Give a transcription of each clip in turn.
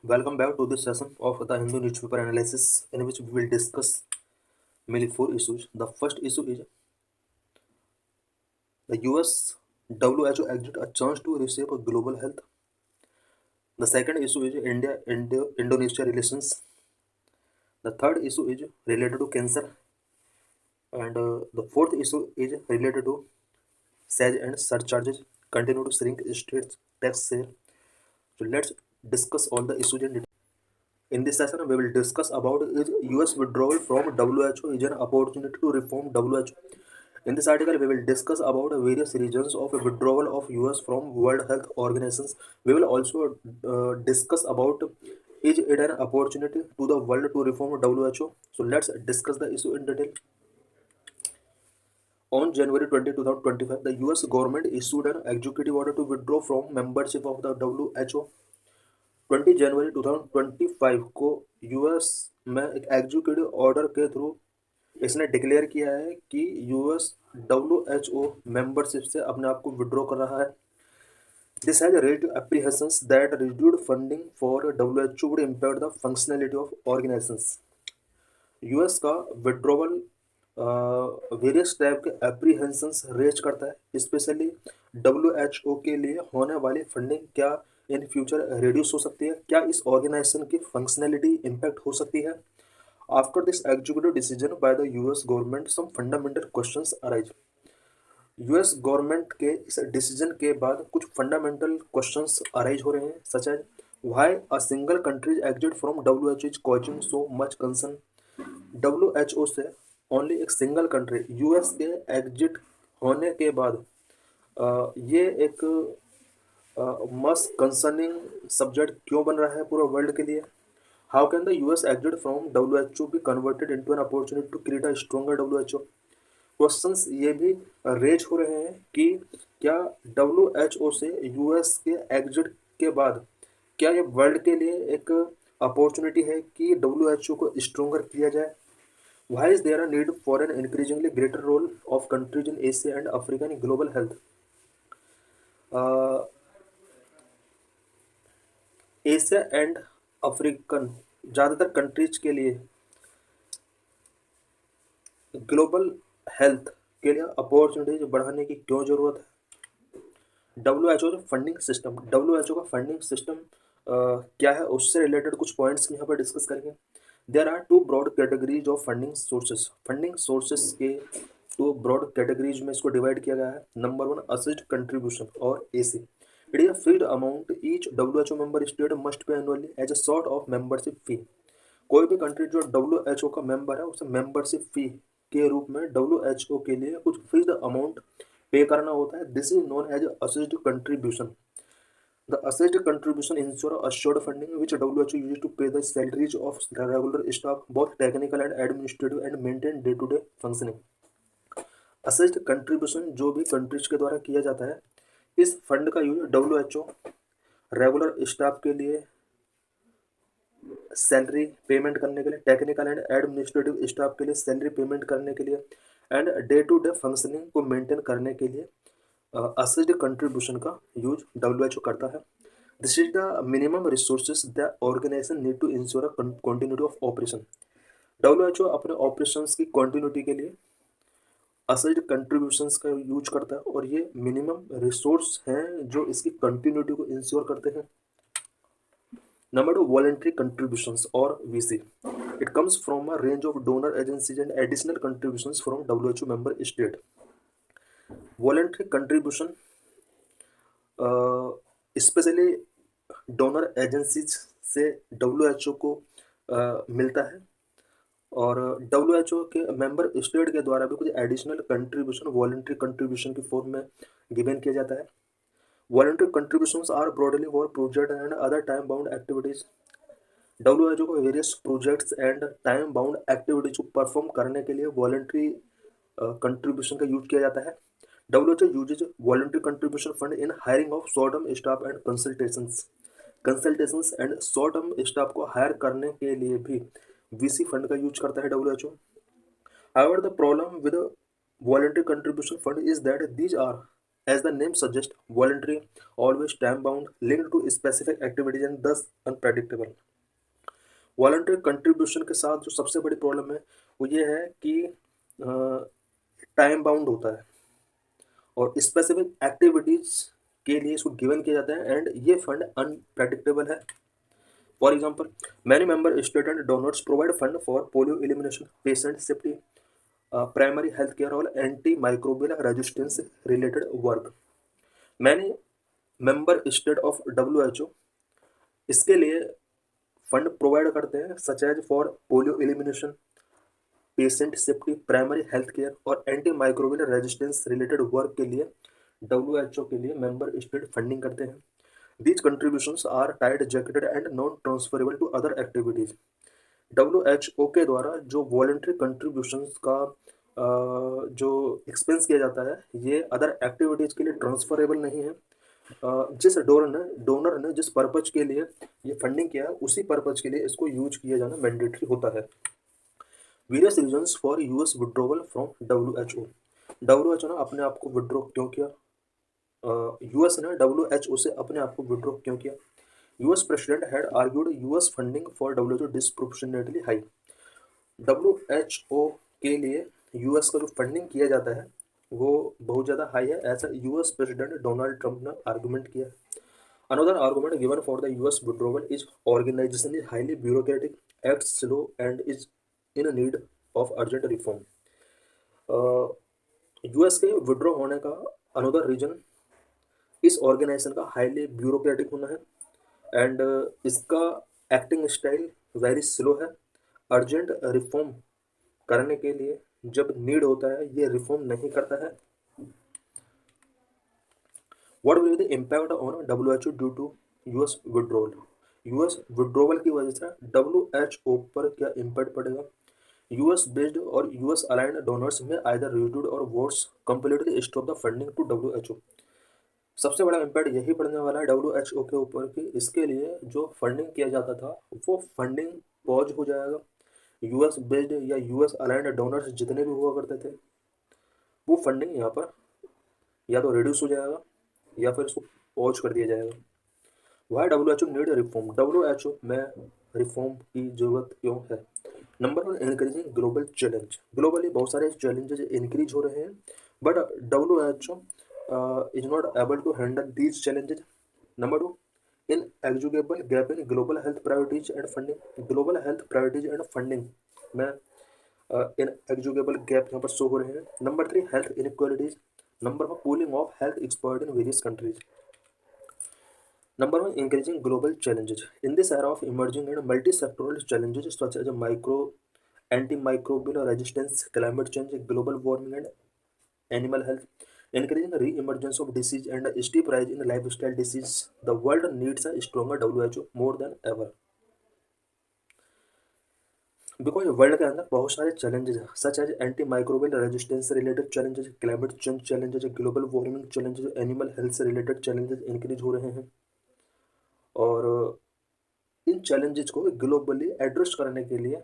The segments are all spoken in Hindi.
Welcome back to this session of the Hindu newspaper analysis, in which we will discuss mainly four issues. The first issue is the US WHO exit a chance to reshape global health. The second issue is India Indonesia relations. The third issue is related to cancer, and the fourth issue is related to SAG and surcharges continue to shrink states tax share. So let's discuss all the issues in detail. In this session, we will discuss about is US withdrawal from WHO is an opportunity to reform WHO. In this article, we will discuss about various reasons of withdrawal of US from World Health Organizations. We will also discuss about is it an opportunity to the world to reform WHO. So let's discuss the issue in detail. On January 20, 2025, the US government issued an executive order to withdraw from membership of the WHO. 20 जनवरी 2025 को यूएस में एक एग्जीक्यूटिव ऑर्डर के थ्रू इसने डिक्लेयर किया है कि यूएस डब्ल्यूएचओ मेंबरशिप से अपने आप को विड्रॉ कर रहा है. This has raised apprehensions that reduced funding for WHO would impair the functionality of organisations. US का विड्रॉवल वेरियस टाइप के एप्रीहेंशंस रेज करता है, स्पेशली डब्ल्यूएचओ के लिए होने वाली फंडिंग क्या इन फ्यूचर रिड्यूस हो सकती है, क्या इस ऑर्गेनाइजेशन की फंक्शनैलिटी इम्पैक्ट हो सकती है. After this executive decision by the US government some fundamental questions arise. US government के इस डिसीजन के बाद कुछ फंडामेंटल क्वेश्चंस अराइज हो रहे हैं, such as why a single country exit from WHO is causing so much concern. WHO से ओनली एक सिंगल कंट्री यूएस के एग्जिट होने के बाद ये एक मस्ट कंसर्निंग सब्जेक्ट क्यों बन रहा है पूरा वर्ल्ड के लिए. How can the US exit from WHO be converted into an opportunity to create a stronger WHO. Questions ये भी रेज हो रहे हैं कि क्या डब्ल्यूएचओ से यूएस के एग्जिट के बाद क्या ये वर्ल्ड के लिए एक अपॉर्चुनिटी है कि डब्ल्यूएचओ को स्ट्रॉन्गर किया जाए. Why is there a need for an increasingly greater role of countries in Asia and Africa in global health? Asia and African ज़्यादातर कंट्रीज के लिए ग्लोबल हेल्थ के लिए अपॉर्चुनिटीज बढ़ाने की क्यों ज़रूरत है. डब्ल्यूएचओ का फंडिंग सिस्टम क्या है, उससे रिलेटेड कुछ पॉइंट्स यहाँ पर डिस्कस करेंगे. There are two broad categories of funding sources के टू ब्रॉड कैटेगरीज में इसको डिवाइड किया गया है. नंबर वन, असिस्ट कंट्रीब्यूशन और AC. It is a fixed amount each WHO member state must pay annually as a sort of membership fee. कोई भी कंट्री जो डब्ल्यूएचओ का मेंबर है उसे मेंबरशिप फी के रूप में डब्ल्यूएचओ के लिए कुछ फिक्स्ड अमाउंट पे करना होता है. This is known as assessed contribution. The assessed contribution ensure assured funding which WHO uses to pay the salaries of regular staff, both technical and administrative, and maintain day-to-day functioning. Assessed contribution जो भी कंट्रीज के द्वारा किया जाता है, इस फंड का यूज WHO रेगुलर स्टाफ के लिए सैलरी पेमेंट करने के लिए, टेक्निकल एंड एडमिनिस्ट्रेटिव स्टाफ के लिए सैलरी पेमेंट करने के लिए, and day to day functioning को मेंटेन करने के लिए असिस्टेड कंट्रीब्यूशन का यूज डब्ल्यूएचओ करता है. This is the minimum resources the organization need to ensure continuity of operation. WHO अपने ऑपरेशंस की कंटिन्यूटी के लिए असिस्टेड कंट्रीब्यूशंस का यूज करता है, और ये मिनिमम रिसोर्स हैं जो इसकी कंटिन्यूटी को इंश्योर करते हैं. Number two, voluntary contributions or VC. It comes from a range of donor agencies and additional contributions from WHO member state. Voluntary contribution specially donor agencies से WHO को मिलता है, और WHO के मेंबर स्टेट के द्वारा भी कुछ एडिशनल कंट्रीब्यूशन वॉलंटरी कंट्रीब्यूशन की फॉर्म में गिवन किया जाता है. Voluntary contributions are broadly for project and other time bound activities. WHO को various projects and time bound activities को परफॉर्म करने के लिए वॉलंटरी कंट्रीब्यूशन का यूज किया जाता है. WHO uses voluntary contribution fund in hiring of short-term staff and consultations and short-term staff को हायर करने के लिए भी VC फंड का यूज करता है WHO. However, the problem with the voluntary contribution fund is that these are As the name suggests, voluntary, always time bound, linked to specific activities and thus unpredictable. Voluntary contribution के साथ जो सबसे बड़ी प्रॉब्लम है वो ये है कि टाइम बाउंड होता है और स्पेसिफिक एक्टिविटीज के लिए इसको गिवन किया जाता है एंड ये फंड अनप्रेडिक्टेबल है. For example, many member state and donors provide fund for polio elimination, patient safety, primary health care और anti microbial resistance related work. Many member state of WHO इसके लिए फंड प्रोवाइड करते हैं such as for polio elimination, patient safety, primary health care और anti microbial resistance related work के लिए WHO के लिए मेंबर स्टेट फंडिंग करते हैं. These contributions are tied jacketed and non transferable to other activities. WHO के द्वारा जो वॉलंटरी कंट्रीब्यूशंस का जो एक्सपेंस किया जाता है ये अदर एक्टिविटीज़ के लिए ट्रांसफरेबल नहीं है. जिस डोनर ने जिस पर्पज के लिए ये फंडिंग किया है उसी पर्पज के लिए इसको यूज किया जाना मैंडेटरी होता है. Various reasons for US withdrawal from WHO. WHO ने अपने आप को विड्रॉ क्यों किया? यूएस ने WHO से अपने आप को विड्रॉ क्यों किया? US president had argued US funding for WHO disproportionately high. WHO के लिए यूएस का जो फंडिंग किया जाता है वो बहुत ज़्यादा हाई है, ऐसा यूएस प्रेसिडेंट डोनाल्ड ट्रंप ने आर्गूमेंट किया. Another argument given for the US withdrawal is organization is highly bureaucratic, acts slow and is in need of urgent reform. US के विड्रॉ होने का अनदर रीजन इस ऑर्गेनाइजेशन का हाईली ब्यूरोक्रेटिक होना है एंड इसका एक्टिंग स्टाइल वेरी स्लो है. अर्जेंट रिफॉर्म करने के लिए जब नीड होता है ये रिफॉर्म नहीं करता है. What will be the impact on WHO due to US withdrawal? US withdrawal की वजह से WHO पर क्या इम्पैक्ट पड़ेगा? यूएस बेस्ड और यूएस अलाइंड डोनर्स में आइदर रिड्यूड और votes completely stop the funding to WHO. सबसे बड़ा इम्पैक्ट यही पड़ने वाला है WHO के ऊपर कि इसके लिए जो फंडिंग किया जाता था वो फंडिंग पॉज हो जाएगा. यूएस बेस्ड या यूएस अलाइंड डोनर्स जितने भी हुआ करते थे वो फंडिंग यहाँ पर या तो रिड्यूस हो जाएगा या फिर इसको पॉज कर दिया जाएगा. Why WHO need reform? WHO में रिफॉर्म की जरूरत क्यों है? Number one, increasing global challenge. Globally बहुत सारे चैलेंजेस इंक्रीज हो रहे हैं but WHO is not able to handle these challenges. Number two, inequitable gap in global health priorities and funding. Global health priorities and funding में इन एग्जीक्यूबल गैप यहाँ पर शो हो रहे हैं. Number three, health inequalities. Number four, pooling of health expert in various countries. Number one, increasing global challenges. In this era of emerging and multi-sectoral challenges such as antimicrobial resistance, climate change, global warming, and animal health, increasing re-emergence of disease and a steep rise in lifestyle disease, the world needs a stronger WHO more than ever. Because world के अंदर बहुत सारे चैलेंजेस हैं such as anti microbial resistance से related challenges, climate change challenges, global warming challenges, animal health से रिलेटेड चैलेंजेस इंक्रीज हो रहे हैं और इन चैलेंजेस को ग्लोबली एड्रेस करने के लिए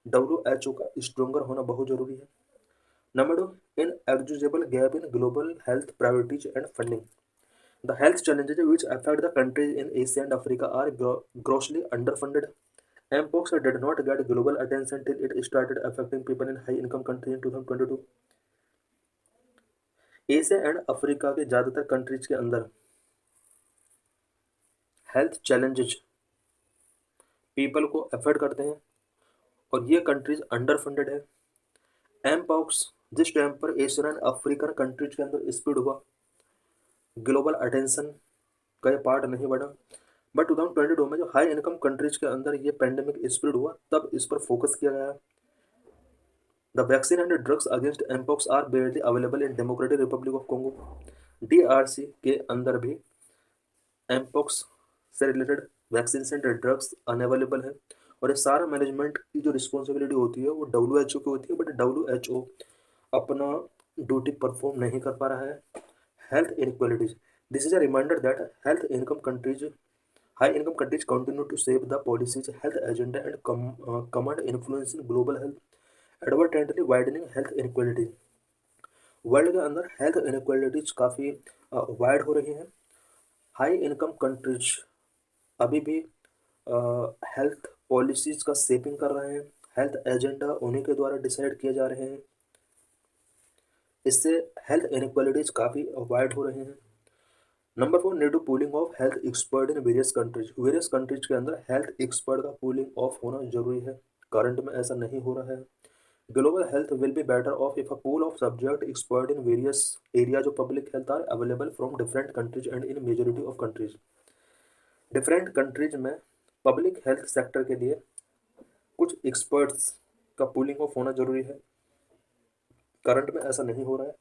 WHO का स्ट्रोंगर होना बहुत जरूरी है. Number two, inequitable gap in global health priorities and funding. The health challenges which affect the countries in Asia and Africa are grossly underfunded. Mpox did not get global attention till it started affecting people in high income countries in 2022. Asia and Africa के ज़्यादातर कंट्रीज के अंदर हेल्थ चैलेंजेस पीपल को अफेक्ट करते हैं और ये कंट्रीज अंडर फंडेड है. एमपॉक्स जिस टाइम पर एशियन एंड अफ्रीकन कंट्रीज के अंदर स्प्रेड हुआ ग्लोबल अटेंशन का ये पार्ट नहीं बढ़ा बट 2022 में जो हाई इनकम कंट्रीज के अंदर ये पेंडेमिक स्प्रेड हुआ तब इस पर फोकस किया गया. The vaccine and drugs against mpox are barely available in Democratic Republic of Congo. DRC के अंदर भी एमपॉक्स से related vaccine and drugs unavailable है और ये सारा मैनेजमेंट की जो रिस्पॉन्सिबिलिटी होती है वो WHO की होती है बट WHO अपना ड्यूटी परफॉर्म नहीं कर पा रहा है. Health inequalities. This is a reminder that health income countries high income countries continue to shape the policies, health agenda and command influence in global health, advertently widening health inequality. World के अंदर हेल्थ इनक्वालिटीज काफ़ी वाइड हो रही हैं। हाई इनकम कंट्रीज अभी भी हेल्थ पॉलिसीज़ का शेपिंग कर रहे हैं, हेल्थ एजेंडा उन्हीं के द्वारा डिसाइड किए जा रहे हैं। इससे हेल्थ इनक्वालिटीज काफ़ी वाइड हो रहे हैं। Number 4, need to pooling of health expert in various countries के अंदर हेल्थ एक्सपर्ट का पूलिंग ऑफ होना जरूरी है। करंट में ऐसा नहीं हो रहा है। Global health will be better off if a pool of subject expert in various areas of public health are available from different countries and in majority of countries. Different countries में पब्लिक हेल्थ सेक्टर के लिए कुछ एक्सपर्ट्स का पूलिंग ऑफ होना जरूरी है। करंट में ऐसा नहीं हो रहा है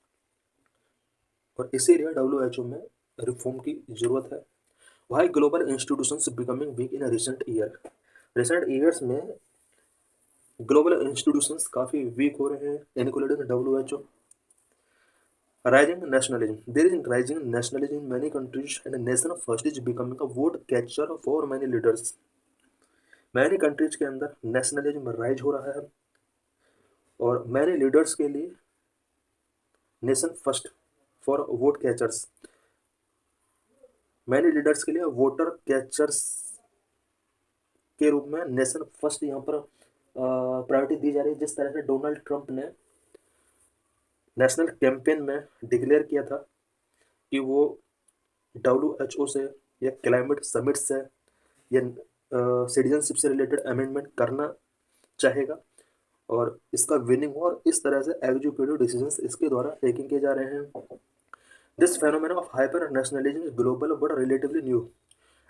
और इसीलिए WHO में रिफॉर्म की ज़रूरत है। Why global institutions becoming weak in recent year. Recent years में ग्लोबल इंस्टीट्यूशंस काफ़ी वीक हो रहे हैं, including WHO। Rising nationalism. There is rising nationalism in many countries and nation first is becoming a vote catcher for many leaders. Many countries के अंदर नेशनलिज्म राइज हो रहा है और मैनी लीडर्स के लिए nation first for vote catchers, many leaders के लिए वोटर कैचर्स के रूप में नेशन फर्स्ट यहाँ पर प्रायोरिटी दी जा रही है। जिस तरह से डोनाल्ड ट्रंप ने नेशनल कैंपेन में डिक्लेयर किया था कि वो WHO से या क्लाइमेट समिट से या सिटीजनशिप से रिलेटेड अमेंडमेंट करना चाहेगा और इसका विनिंग और इस तरह से एग्जीक्यूटिव डिसीजंस इसके द्वारा टेकिंग किए जा रहे हैं। This phenomena of hyper nationalism is global but relatively new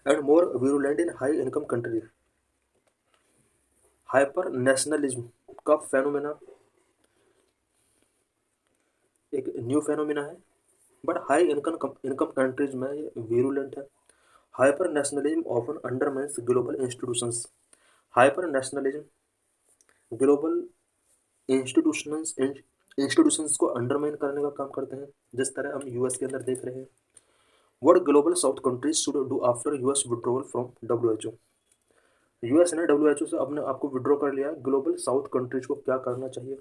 and more virulent in high income country. Hyper nationalism का फेनोमेना एक न्यू फेनोमेना है बट हाई इनकम कंट्रीज में ये विरुलेंट है। Hyper nationalism often undermines global institutions. Hyper nationalism global institutions को अंडरमाइन करने का काम करते हैं, जिस तरह हम US के अंदर देख रहे हैं। What global south countries should do after US withdrawal from WHO। US ने WHO से अपने आपको विड्रॉ कर लिया। ग्लोबल साउथ कंट्रीज को क्या करना चाहिए?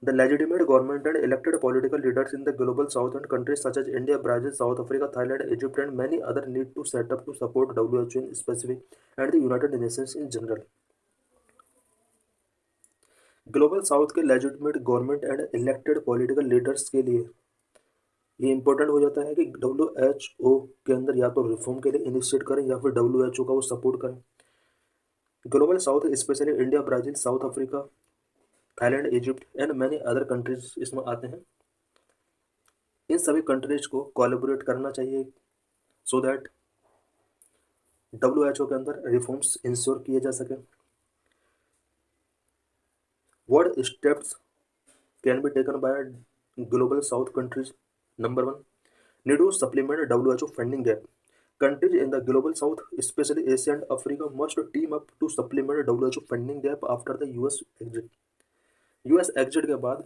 The legitimate government and elected political leaders in the global south and countries such as India, Brazil, South Africa, Thailand, Egypt and many other need to set up to support WHO in specific and the United Nations in general. Global south के legitimate government and elected political leaders के लिए ये इंपॉर्टेंट हो जाता है कि WHO के अंदर या तो रिफॉर्म के लिए इनिशिएट करें या फिर WHO का वो सपोर्ट करें। Global south specially India, Brazil, south Africa, Thailand, Egypt and many other countries इसमें आते हैं। इन सभी कंट्रीज को कोलैबोरेट करना चाहिए सो दैट WHO के अंदर रिफॉर्म्स इंश्योर किए जा सके। What steps can be taken by global south countries? Number 1, need to supplement WHO funding gap. Countries in the global south, especially Asia and Africa, must team up to supplement WHO funding gap after the US exit. US exit के बाद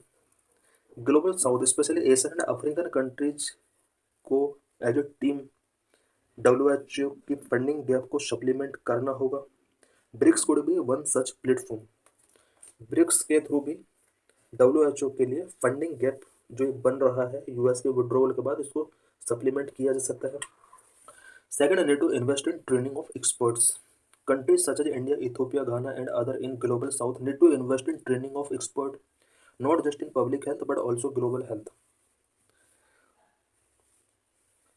global south especially Asian and African countries को एज ए टीम WHO की फंडिंग गैप को सप्लीमेंट करना होगा। BRICS could be one such platform. BRICS के थ्रू भी WHO के लिए फंडिंग गैप जो बन रहा है US के विड्रॉवल के बाद, इसको सप्लीमेंट किया जा सकता है। Second, need to invest in training of experts. Countries such as India, Ethiopia, Ghana, and other in global south need to invest in training of experts, not just in public health but also global health.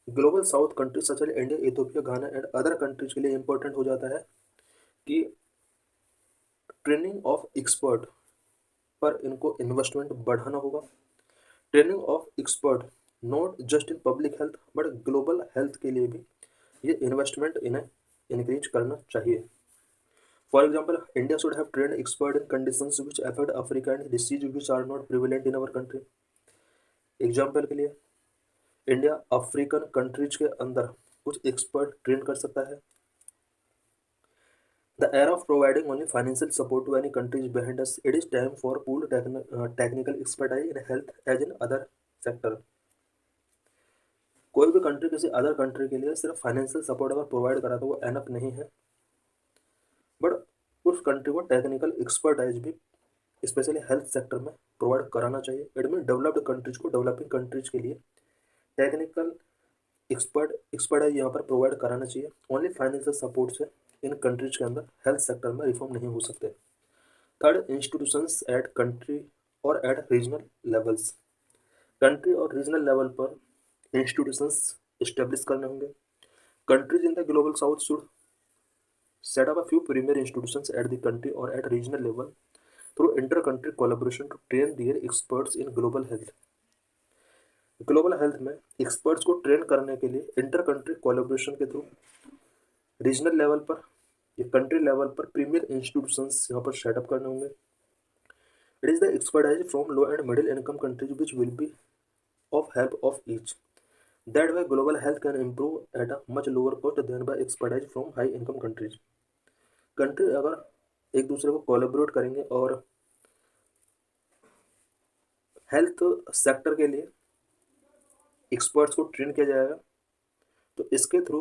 Global south countries such as India, Ethiopia, Ghana and other countries के लिए इंपॉर्टेंट हो जाता है कि ट्रेनिंग ऑफ एक्सपर्ट पर इनको इन्वेस्टमेंट बढ़ाना होगा। Training of expert not just in public health but global health के लिए भी ये इन्वेस्टमेंट इन्हें इंक्रीज करना चाहिए। For example, India should have trained expert in conditions which affect Africa and disease which are not prevalent in our country. Example के लिए इंडिया अफ्रीकन कंट्रीज के अंदर कुछ एक्सपर्ट ट्रेन कर सकता है। The era of providing only financial support to any countries behind us, it is time for pool technical expertise in health as in other sector. कोई भी कंट्री किसी अदर कंट्री के लिए सिर्फ फाइनेंशियल सपोर्ट अगर प्रोवाइड करा तो वो एनफ नहीं है, बट उस कंट्री को टेक्निकल एक्सपर्टाइज भी स्पेशली हेल्थ सेक्टर में प्रोवाइड कराना चाहिए। इट मीन डेवलप्ड कंट्रीज को डेवलपिंग कंट्रीज के लिए टेक्निकल एक्सपर्टाइज यहाँ पर प्रोवाइड कराना चाहिए। ओनली फाइनेंशियल सपोर्ट से इन कंट्रीज के अंदर हेल्थ सेक्टर में रिफॉर्म नहीं हो सकते। थर्ड, इंस्टीट्यूशंस एट कंट्री और एट रीजनल लेवल्स। कंट्री और रीजनल लेवल पर इंस्टीट्यूशंस इस्टेब्लिश करने होंगे। Countries in the global south should set up a few premier institutions at the country or at regional level through inter-country collaboration to train their experts in global health। Global health में एक्सपर्ट्स को ट्रेन करने के लिए इंटर कंट्री कोलैबोरेशन के थ्रू रीजनल लेवल पर या कंट्री लेवल पर प्रीमियर इंस्टीट्यूशंस यहाँ पर सेटअप करने होंगे। It is the expertise from low and middle income countries which will be of help of each. That way global health can improve at a much lower cost than by expertise from high income countries. Country अगर एक दूसरे को कोलैबोरेट करेंगे और हेल्थ सेक्टर के लिए एक्सपर्ट्स को ट्रेन किया जाएगा तो इसके थ्रू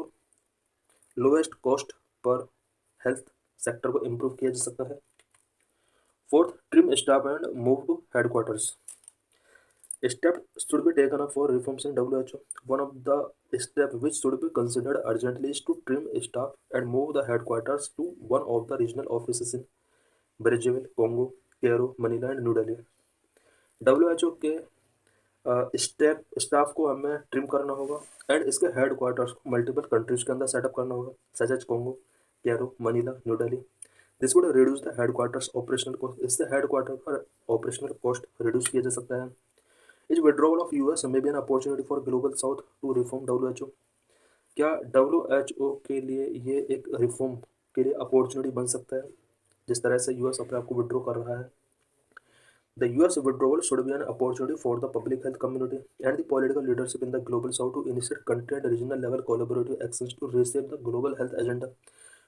लोएस्ट कॉस्ट पर हेल्थ सेक्टर को इम्प्रूव किया जा सकता है। Fourth, trim staff and move to headquarters. Steps should be taken up for reforms in WHO. One of the steps which should be considered urgently is to trim staff and move the headquarters to one of the regional offices in Brazzaville, Congo, Cairo, Manila and New Delhi। WHO के स्टाफ को हमें ट्रिम करना होगा एंड इसके हेड क्वार्टर्स को मल्टीपल कंट्रीज के अंदर सेटअप करना होगा, such as Congo, Cairo, Manila, New Delhi. This would reduce the headquarters operational cost. इससे हेड क्वार्टर पर ऑपरेशनल कॉस्ट रिड्यूस किया जा सकता है। Is withdrawal of US may be an opportunity for global south to reform WHO। क्या WHO के लिए ये एक रिफॉर्म के लिए अपॉर्चुनिटी बन सकता है जिस तरह से यूएस अपने आप को विड्रॉ कर रहा है? The US withdrawal should be an opportunity for the public health community and the political leadership in the global south to initiate country and regional level collaborative actions to reshape the global health agenda,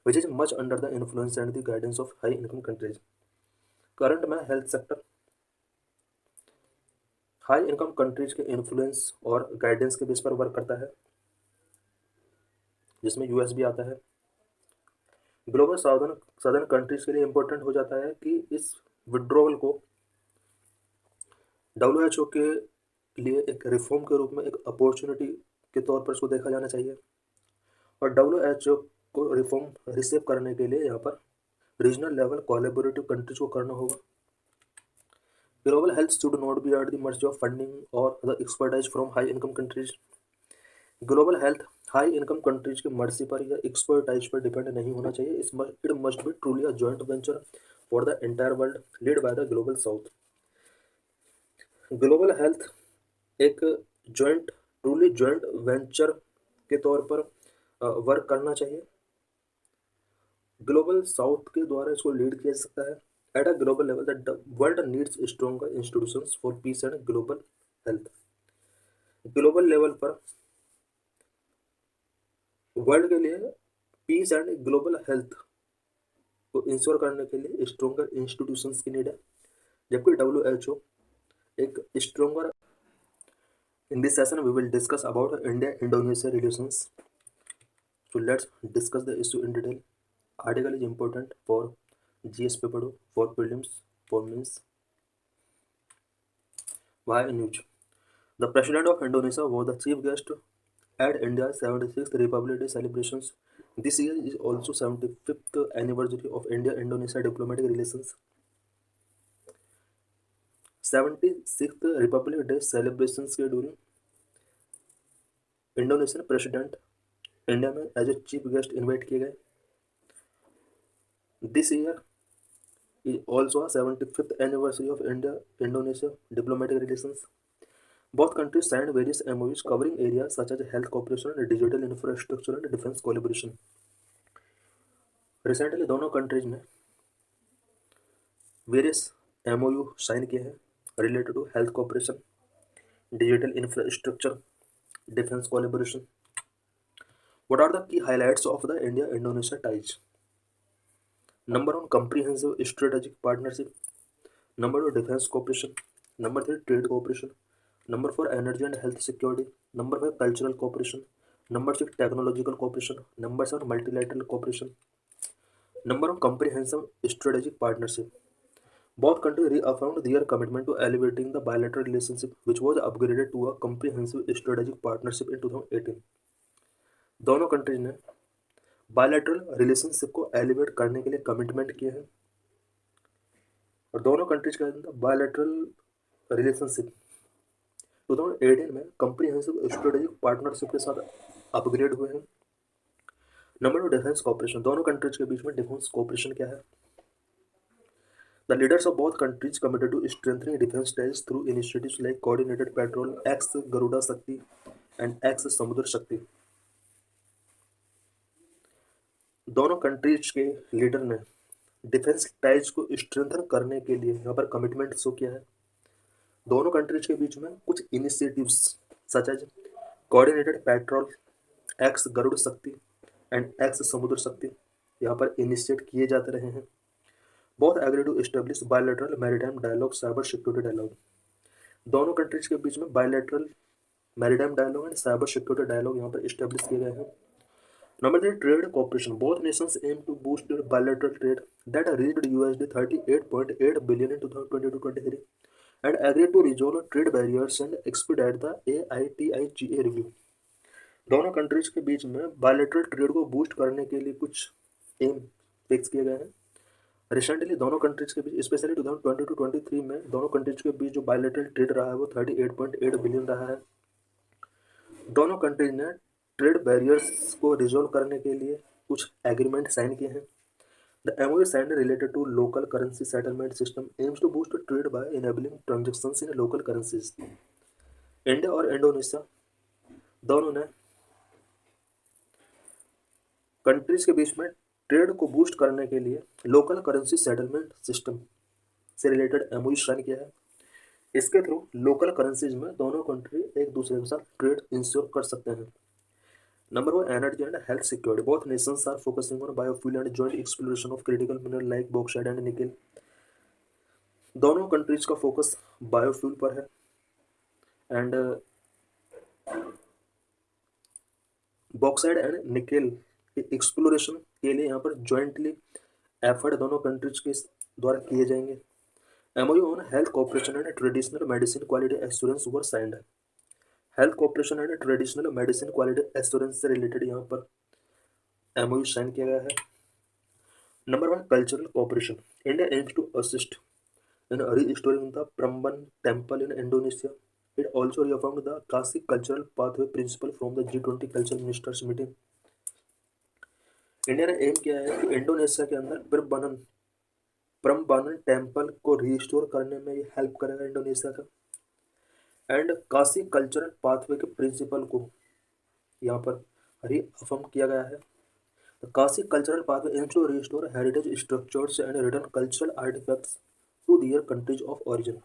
which is much under the influence and the guidance of high income countries। Current में health sector high income countries के इन्फ्लुएंस और गाइडेंस के बेस पर वर्क करता है, जिसमें यूएस भी आता है। ग्लोबल साउदर्न कंट्रीज के लिए इंपॉर्टेंट हो जाता है कि इस विड्रॉवल को WHO के लिए एक रिफॉर्म के रूप में एक अपॉर्चुनिटी के तौर पर इसको देखा जाना चाहिए और WHO को रिफॉर्म रिसीव करने के लिए यहाँ पर रीजनल लेवल कोलैबोरेटिव कंट्रीज को करना होगा। Global health should not be at the मर्जी ऑफ फंडिंग और the expertise from high income countries. Global health high income countries के मर्जी पर या एक्सपर्टाइज पर डिपेंड नहीं होना चाहिए। It must be truly a joint venture for the entire world lead by the global south. Global health एक ट्रूली जॉइंट वेंचर के तौर पर वर्क करना चाहिए। ग्लोबल साउथ के द्वारा इसको लीड किया जा सकता है। At a global level the world needs stronger institutions for piece and global health. Global level पर वर्ल्ड के लिए पीस एंड ग्लोबल हेल्थ को इंश्योर करने के लिए स्ट्रॉन्गर इंस्टीट्यूशंस की नीड है, जबकि WHO एक stronger. In this session, we will discuss about India-Indonesia relations. So let's discuss the issue in detail. Article is important for GS paper 2, for prelims, for means. Why news? The President of Indonesia was the chief guest at India's 76th Republic Day celebrations. This year is also 75th anniversary of India-Indonesia diplomatic relations. 76th Republic Day celebrations के during इंडोनेशियन प्रेसिडेंट इंडिया में as a chief guest invite किए गए। This year is also 75th anniversary of India Indonesia diplomatic relations. Both countries signed various MOUs covering area such as health cooperation, digital infrastructure and defence collaboration. Recently दोनों कंट्रीज ने वेरियस MOU साइन किए हैं related to health cooperation, digital infrastructure, defense collaboration. What are the key highlights of the India-Indonesia ties? Number 1, comprehensive strategic partnership. Number 2, defense cooperation. Number 3, trade cooperation. Number 4, energy and health security. Number 5, cultural cooperation. Number 6, technological cooperation. Number 7, multilateral cooperation. Number 1, comprehensive strategic partnership. Both countries reaffirmed their commitment to elevating the bilateral relationship, which was upgraded to a comprehensive strategic partnership in 2018. दोनों कंट्रीज ने बायलैटरल रिलेशनशिप को एलिवेट करने के लिए कमिटमेंट किए हैं और दोनों कंट्रीज के अंदर बायलैटरल रिलेशनशिप 2018 में कम्प्रीहेंसिव स्ट्रेटेजिक पार्टनरशिप के साथ अपग्रेड हुए हैं। Number 2, defence cooperation. दोनों कंट्रीज के बीच में डिफेंस कॉपरेशन क्या है? The leaders of both countries committed to strengthening defence ties through initiatives like coordinated patrol, ex Garuda Shakti and x समुद्र शक्ति। दोनों कंट्रीज के लीडर ने डिफेंस टाइज को स्ट्रेंथन करने के लिए यहाँ पर कमिटमेंट शो किया है। दोनों कंट्रीज के बीच में कुछ initiatives such as coordinated patrol, ex Garuda Shakti and x समुद्र शक्ति यहाँ पर इनिशिएट किए जाते रहे हैं। Both agree to establish bilateral maritime dialogue, cyber security dialogue. दोनों कंट्रीज के बीच में bilateral maritime dialogue and cyber security dialogue यहाँ पर एस्टेब्लिश किए गए हैं। Number 3, trade cooperation. Both nations aim to boost their bilateral trade that reached $38.8 billion in 2022-23 and agreed to resolve trade barriers and expedite the AITIGA review. दोनों कंट्रीज के बीच में बायलैटरल ट्रेड को बूस्ट करने के लिए कुछ एम फिक्स किए गए हैं। रिसेंटली दोनों कंट्रीज के बीच, स्पेशली 2022-23 में दोनों कंट्रीज के बीच जो बायलैटरल ट्रेड रहा है वो 38.8 बिलियन रहा है। दोनों कंट्रीज ने ट्रेड बैरियर्स को रिजोल्व करने के लिए कुछ एग्रीमेंट साइन किए हैं। The MOU signed related to local currency settlement system aims to boost trade by enabling transactions in local currencies. India और इंडोनेशिया दोनों ने कंट्रीज के बीच में ट्रेड को बूस्ट करने के लिए लोकल करेंसी सेटलमेंट सिस्टम से रिलेटेड MOU साइन किया है। इसके थ्रू लोकल करेंसीज में दोनों कंट्री एक दूसरे के साथ ट्रेड इंश्योर कर सकते हैं। Number 1, energy and health security. Both nations are focusing on biofuel and joint exploration of critical mineral like bauxite and nickel. दोनों कंट्रीज का फोकस बायोफ्यूल पर है and bauxite and nickel exploration के लिए यहाँ पर जॉइंटली एफर्ट दोनों कंट्रीज के द्वारा किए जाएंगे। MOU on health cooperation and traditional medicine quality assurance were signed है। Health cooperation and traditional medicine quality assurance से रिलेटेड यहाँ पर MOU साइन किया गया है। Number 1, cultural cooperation. India aims to assist in restoring the Prambanan temple in Indonesia. It also reaffirmed the classic cultural pathway principle from the G20 cultural ministers meeting. India ने एम किया है कि इंडोनेशिया के अंदर प्रम्बानन टेम्पल को रीस्टोर करने में ये हेल्प करेगा इंडोनेशिया का। एंड काशी कल्चरल पाथवे के प्रिंसिपल को यहाँ पर रीअफर्म किया गया है। Kashi cultural pathway aims to restore heritage structures and return cultural artifacts to their countries of origin.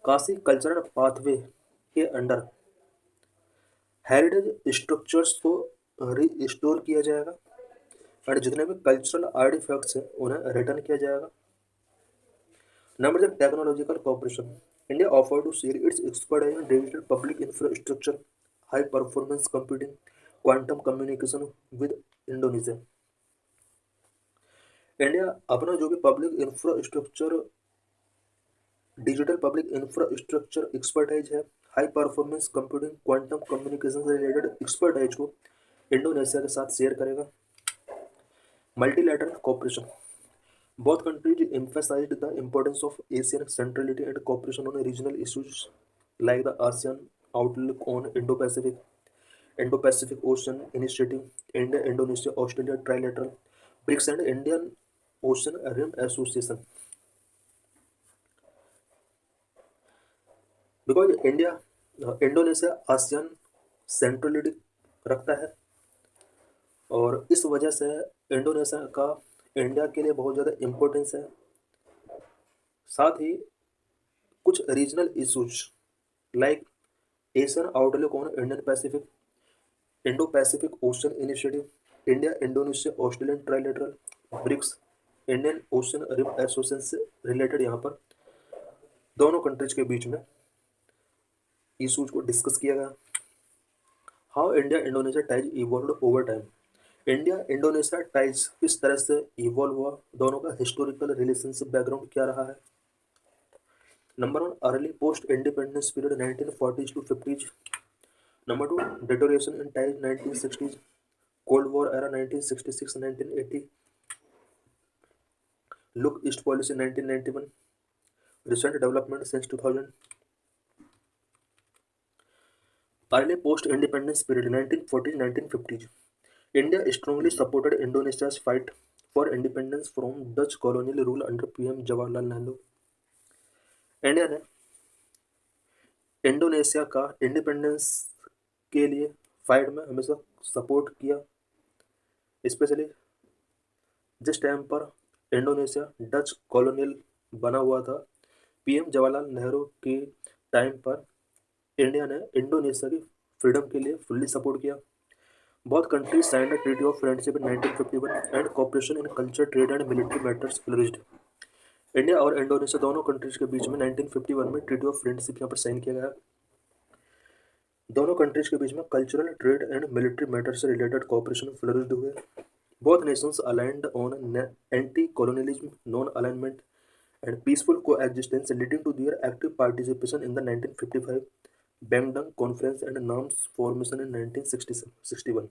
Kashi cultural pathway के अंडर हेरिटेज स्ट्रक्चर्स को रिस्टोर किया जाएगा और जितने भी कल्चरल आर्टिफैक्ट्स हैं उन्हें रिटर्न किया जाएगा। Number 6, technological cooperation. India offered to share its expertise in digital public infrastructure, high performance computing, quantum communication with Indonesia. India अपना जो भी डिजिटल पब्लिक इंफ्रास्ट्रक्चर एक्सपर्टाइज है, high performance computing, quantum communication से रिलेटेड एक्सपर्टाइज को इंडोनेशिया के साथ शेयर करेगा। Multilateral cooperation. Both countries emphasized the importance of Asian centrality and cooperation on regional issues like the ASEAN Outlook on Indo-Pacific Ocean Initiative, India, Indonesia, Australia Trilateral, BRICS and Indian Ocean Rim Association. Because Indonesia ASEAN centrality रखता है और इस वजह से इंडोनेशिया का इंडिया के लिए बहुत ज़्यादा इम्पोर्टेंस है। साथ ही कुछ regional issues like Asian outlook on Indian Pacific, Indo Pacific ocean initiative, India Indonesia Australian trilateral, BRICS, Indian ocean rim association से रिलेटेड यहाँ पर दोनों कंट्रीज के बीच में इशूज को डिस्कस किया गया। How India Indonesia ties evolved over time. India Indonesia ties किस तरह से इवॉल्व हुआ, दोनों का हिस्टोरिकल रिलेशनशिप बैकग्राउंड क्या रहा है। Number one, early post-independence period 1940s to 50s. Number two, deterioration in ties 1960s, Cold War era 1966-1980, Look East policy 1991, recent development since 2000. Early post-independence period 1940s-1950s. India strongly supported Indonesia's fight for independence from Dutch colonial rule under PM Jawaharlal Nehru. India ने इंडोनेशिया का इंडिपेंडेंस के लिए फाइट में हमेशा सपोर्ट किया, स्पेशली जिस टाइम पर इंडोनेशिया डच कॉलोनियल बना हुआ था। पीएम जवाहरलाल नेहरू के टाइम पर इंडिया ने इंडोनेशिया की फ्रीडम के लिए फुल्ली सपोर्ट किया। बहुत countries signed the treaty of friendship in 1951 and cooperation in culture, trade and military matters flourished. India और इंडोनेशिया दोनों कंट्रीज के बीच में 1951 में ट्रीटी ऑफ फ्रेंडशिप यहाँ पर साइन किया गया। दोनों कंट्रीज के बीच में cultural, trade and military matter से रिलेटेड कोऑपरेशन फ्लरिश्ड हुए। Both Nations aligned on anti colonialism, non-alignment and peaceful coexistence, leading to their active participation in the 1955 Bandung Conference and NAM's formation in 1961।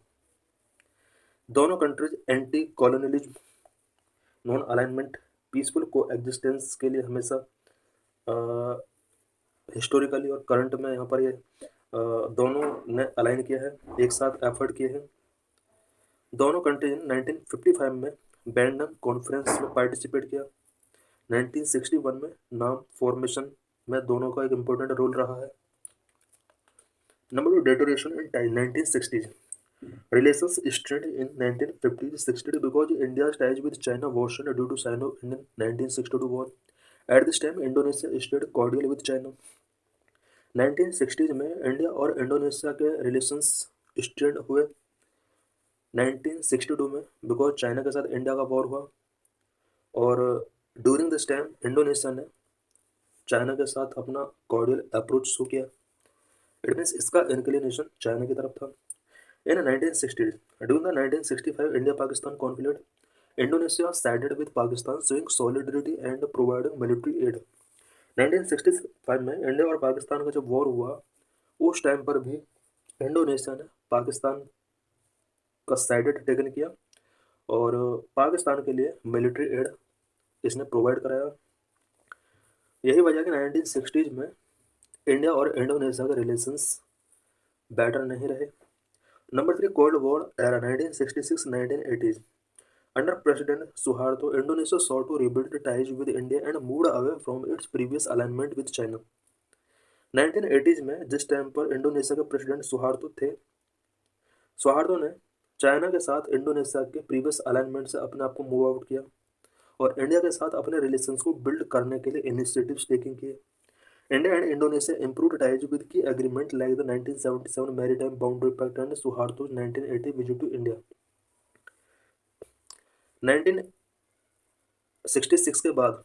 दोनों countries anti colonialism, non alignment, peaceful को एग्जिस्टेंस के लिए हमेशा हिस्टोरिकली और करंट में यहाँ पर ये दोनों ने अलाइन किया है, एक साथ एफर्ट किए हैं। दोनों कंट्रीज ने 1955 में बैंडम कॉन्फ्रेंस में पार्टिसिपेट किया। 1961 में नाम फॉर्मेशन में दोनों का एक इम्पोर्टेंट रोल रहा है। Number to, deterioration in ties 1960s। Relations strained in 1950s-60 because India's ties with China worsened due to Sino-Indian 1962 war. At this time, Indonesia stayed cordial with China. 1960s में इंडिया और इंडोनेशिया के रिलेशंस स्ट्रेंड हुए 1962 में, बिकॉज चाइना के साथ इंडिया का वॉर हुआ और ड्यूरिंग दिस टाइम इंडोनेशिया ने चाइना के साथ अपना कॉर्डियल अप्रोच शो किया। इट मीन्स इसका इंक्लिनेशन चाइना की तरफ था। इन 1960s, during the 1965 India-Pakistan conflict, Indonesia sided with Pakistan, showing solidarity and providing military add. 1965 में इंडिया और पाकिस्तान का जब वॉर हुआ, उस टाइम पर भी इंडोनेशिया ने पाकिस्तान का साइडेड टेकन किया और पाकिस्तान के लिए मिलिट्री एड इसने प्रोवाइड कराया। यही वजह कि 1960s में इंडिया और इंडोनेशिया के रिलेशंस बेटर नहीं रहे। Number three, cold war era 1966-1980s। Under President Suharto, Indonesia sought to rebuild ties with India and moved away from its previous alignment with China। 1980s में जिस टाइम पर इंडोनेशिया के प्रेसिडेंट सुहार्तो थे, सुहार्तो ने चाइना के साथ इंडोनेशिया के प्रीवियस अलाइनमेंट से अपने आप को मूव आउट किया और इंडिया के साथ अपने रिलेशंस को बिल्ड करने के लिए इनिशिएटिव्स टेकिंग किए। India and Indonesia improved ties with key agreement like the 1977 Maritime Boundary Pact and Suharto's 1980 visit to India। 1966 के बाद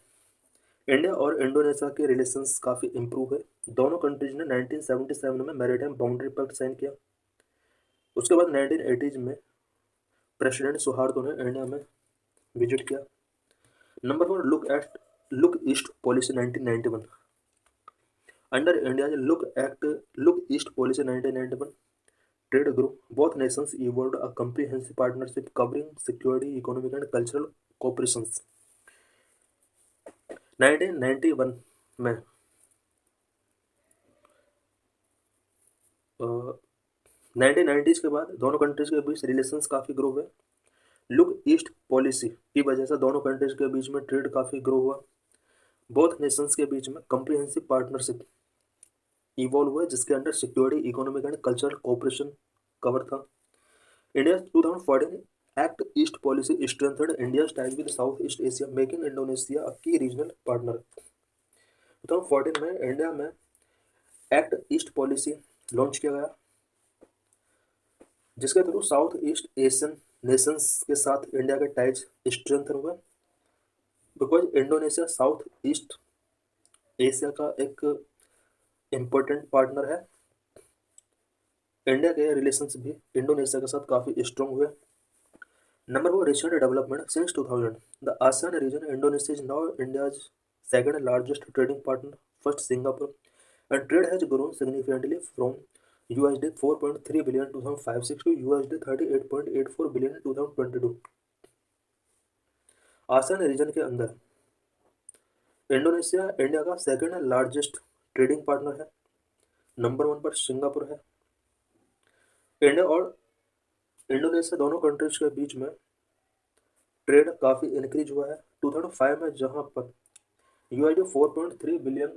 इंडिया और इंडोनेशिया के रिलेशंस काफ़ी इम्प्रूव हुए। दोनों कंट्रीज ने 1977 में मैरीटाइम बाउंड्री पैक्ट साइन किया। उसके बाद 1980s में प्रेसिडेंट सुहार्तो ने इंडिया में विजिट किया। Number four, look east policy 1991। Under India look east policy 1991 trade group, both nations evolved a comprehensive partnership covering security, economic and cultural cooperations। 1991 में 1990s के बाद दोनों कंट्रीज के बीच रिलेशंस काफ़ी ग्रो हुए। लुक ईस्ट पॉलिसी की वजह से दोनों कंट्रीज के बीच में ट्रेड काफ़ी ग्रो हुआ। बोथ नेशंस के बीच में कम्प्रिहेंसिव पार्टनरशिप इवॉल्व हुआ जिसके under security, economic and cultural cooperation cover था। India 2014 act east policy strengthened India's ties with south east Asia, making Indonesia a key regional partner. 2014 में इंडिया में एक्ट ईस्ट पॉलिसी लॉन्च किया गया जिसके through south east Asian nations के साथ इंडिया के टाइज स्ट्रेंथन हुए, because Indonesia south east Asia का एक इम्पोर्टेंट पार्टनर है। इंडिया के रिलेशंस भी इंडोनेशिया के साथ काफ़ी स्ट्रॉन्ग हुए। Number four, recent development since 2000 the ASEAN region, Indonesia is now India's second largest trading partner first Singapore, and trade has grown significantly from USD 4.3 billion in 2005-06 to USD 38.84 billion in 2022। ASEAN reason के अंदर इंडोनेशिया इंडिया का सेकंड लार्जेस्ट ट्रेडिंग पार्टनर है। नंबर 1 पर सिंगापुर है। इंडिया और इंडोनेशिया दोनों कंट्रीज के बीच में ट्रेड काफ़ी इंक्रीज हुआ है। 2005 में जहां पर USD 4.3 बिलियन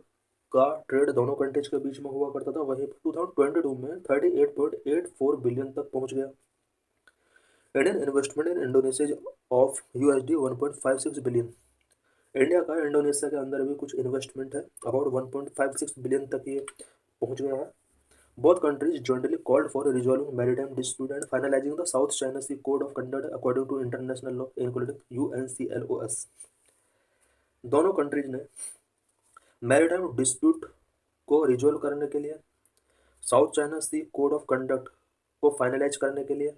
का ट्रेड दोनों कंट्रीज के बीच में हुआ करता था, वहीं 2022 में 38.84 बिलियन तक पहुंच गया। Indian investment in Indonesia of USD 1.56 billion. India का इंडोनेशिया के अंदर भी कुछ इन्वेस्टमेंट है, अबाउट 1.56 बिलियन तक ये पहुंच गया है। Both countries jointly called for resolving maritime dispute and finalizing the South China Sea Code of Conduct according to international law, including UNCLOS। दोनों कंट्रीज ने मैरिटाइम डिस्प्यूट को रिजोल्व करने के लिए, south China sea code of conduct को फाइनलाइज करने के लिए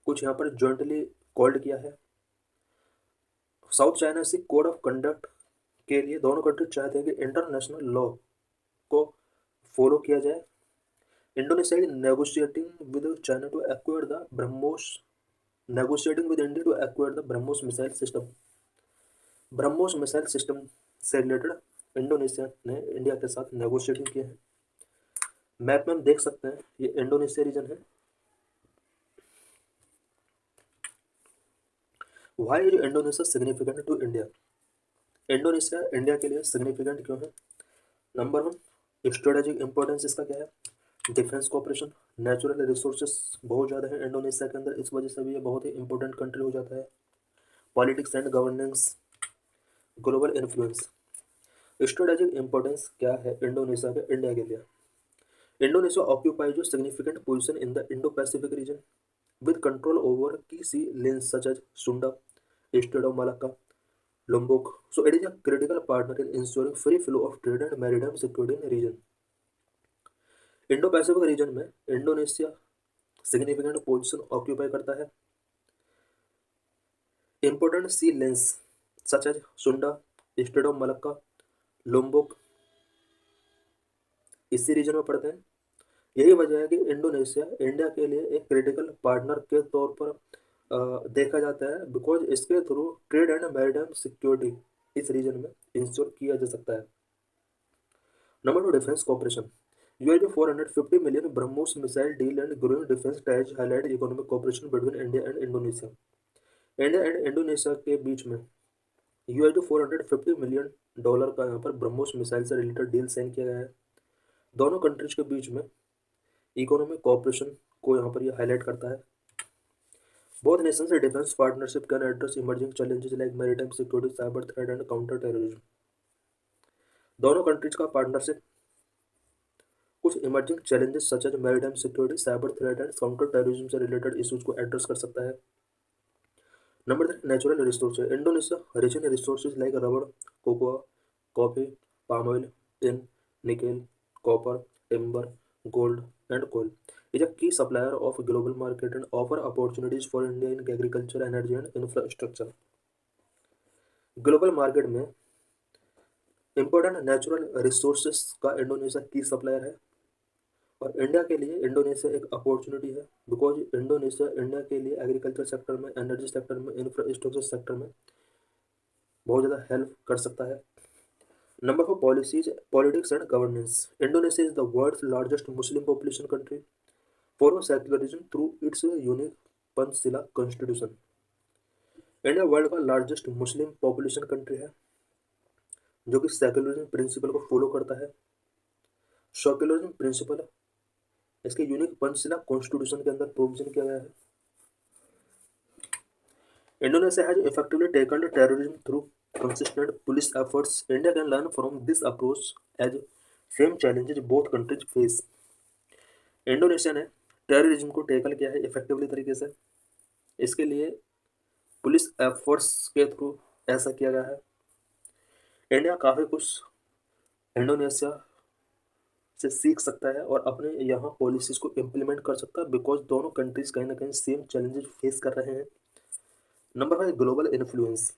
कुछ यहाँ पर जॉइंटली कॉल्ड किया है। South China sea code of conduct के लिए दोनों कंट्री चाहते हैं कि इंटरनेशनल लॉ को फॉलो किया जाए। Indonesia is negotiating with China to acquire the BrahMos, negotiating with India to acquire the BrahMos missile system। BrahMos missile system से रिलेटेड इंडोनेशिया ने इंडिया के साथ नेगोशिएटिंग किया है। मैप में हम देख सकते हैं ये इंडोनेशिया रीजन है। Why is Indonesia significant to India? Indonesia India के लिए सिग्निफिकेंट क्यों है? नंबर 1, स्ट्रेटेजिक इंपॉर्टेंस इसका क्या है? डिफेंस कोऑपरेशन, नेचुरल रिसोर्सेस बहुत ज़्यादा है इंडोनेशिया के अंदर, इस वजह से भी ये बहुत ही इंपॉर्टेंट कंट्री हो जाता है। Politics and governance, global influence. Strategic importance क्या है इंडोनेशिया के इंडिया के लिए? Indonesia occupies a significant position in the Indo Pacific reason with control over की सी लेन्स सच एज सुंडा, straight of Malacca, Lombok. So it is a critical partner in ensuring free flow of trade and maritime security in the region। Indo Pacific region में इंडोनेशिया सिग्निफिकेंट पोजीशन ऑक्यूपाई करता है। इंपॉर्टेंट सी लेंस सच एज सुंडा, स्ट्रेट ऑफ मलक्का, लोम्बोक इसी रीजन में पड़ते हैं। यही वजह है कि इंडोनेशिया इंडिया के लिए एक क्रिटिकल पार्टनर के तौर पर देखा जाता है, बिकॉज इसके through trade and maritime security इस रीजन में इंश्योर किया जा सकता है। Number 2, defence corporation. USD 450 million BrahMos missile deal and growing defense ties highlight economic cooperation between India and Indonesia। India and Indonesia के बीच में USD 450 मिलियन डॉलर का यहाँ पर ब्रह्मोस मिसाइल से रिलेटेड डील साइन किया गया है। दोनों कंट्रीज के बीच में इकोनॉमिक कोऑपरेशन को यहाँ पर ये हाईलाइट करता है। Both nations defence partnership can address emerging challenges like maritime security, cyber threat and counter terrorism. दोनों कंट्रीज का पार्टनरशिप कुछ emerging challenges such as maritime security, cyber threat and counter terrorism से रिलेटेड इश्यूज को एड्रेस कर सकता है। Number 3, natural resources. Indonesia rich in resources like rubber, cocoa, coffee, palm oil, tin, nickel, copper, timber, gold and coal. Is a key supplier of global market and offer opportunities for India in agriculture, energy and infrastructure. Global market में इंपॉर्टेंट नेचुरल रिसोर्सेज का इंडोनेशिया की सप्लायर है और इंडिया के लिए इंडोनेशिया एक अपॉर्चुनिटी है, बिकॉज इंडोनेशिया इंडिया के लिए एग्रीकल्चर सेक्टर में, एनर्जी सेक्टर में, इंफ्रास्ट्रक्चर सेक्टर में बहुत ज़्यादा हेल्प कर सकता है। Number 4, policies, politics and governance. Indonesia is the world's largest Muslim population country, follow secularism through its unique Pancasila constitution. India world का लार्जेस्ट मुस्लिम पॉपुलेशन कंट्री है जो कि सेक्युलरिज्म प्रिंसिपल को फॉलो करता है। सेक्युलरिज्म प्रिंसिपल इसके यूनिक पंचशीला कॉन्स्टिट्यूशन के अंदर प्रोविजन किया गया है। Indonesia has effectively tackled terrorism through consistent police efforts. India can learn from this approach as same challenges both countries face. Indonesia ने टेररिज्म को टैकल किया है इफेक्टिवली तरीके से, इसके लिए पुलिस एफर्ट्स के थ्रू ऐसा किया गया है। इंडिया काफ़ी कुछ इंडोनेशिया से सीख सकता है और अपने यहाँ पॉलिसीज़ को इम्प्लीमेंट कर सकता है, बिकॉज दोनों कंट्रीज कहीं ना कहीं सेम चैलेंजेस फेस कर रहे हैं। Number 5, global influence.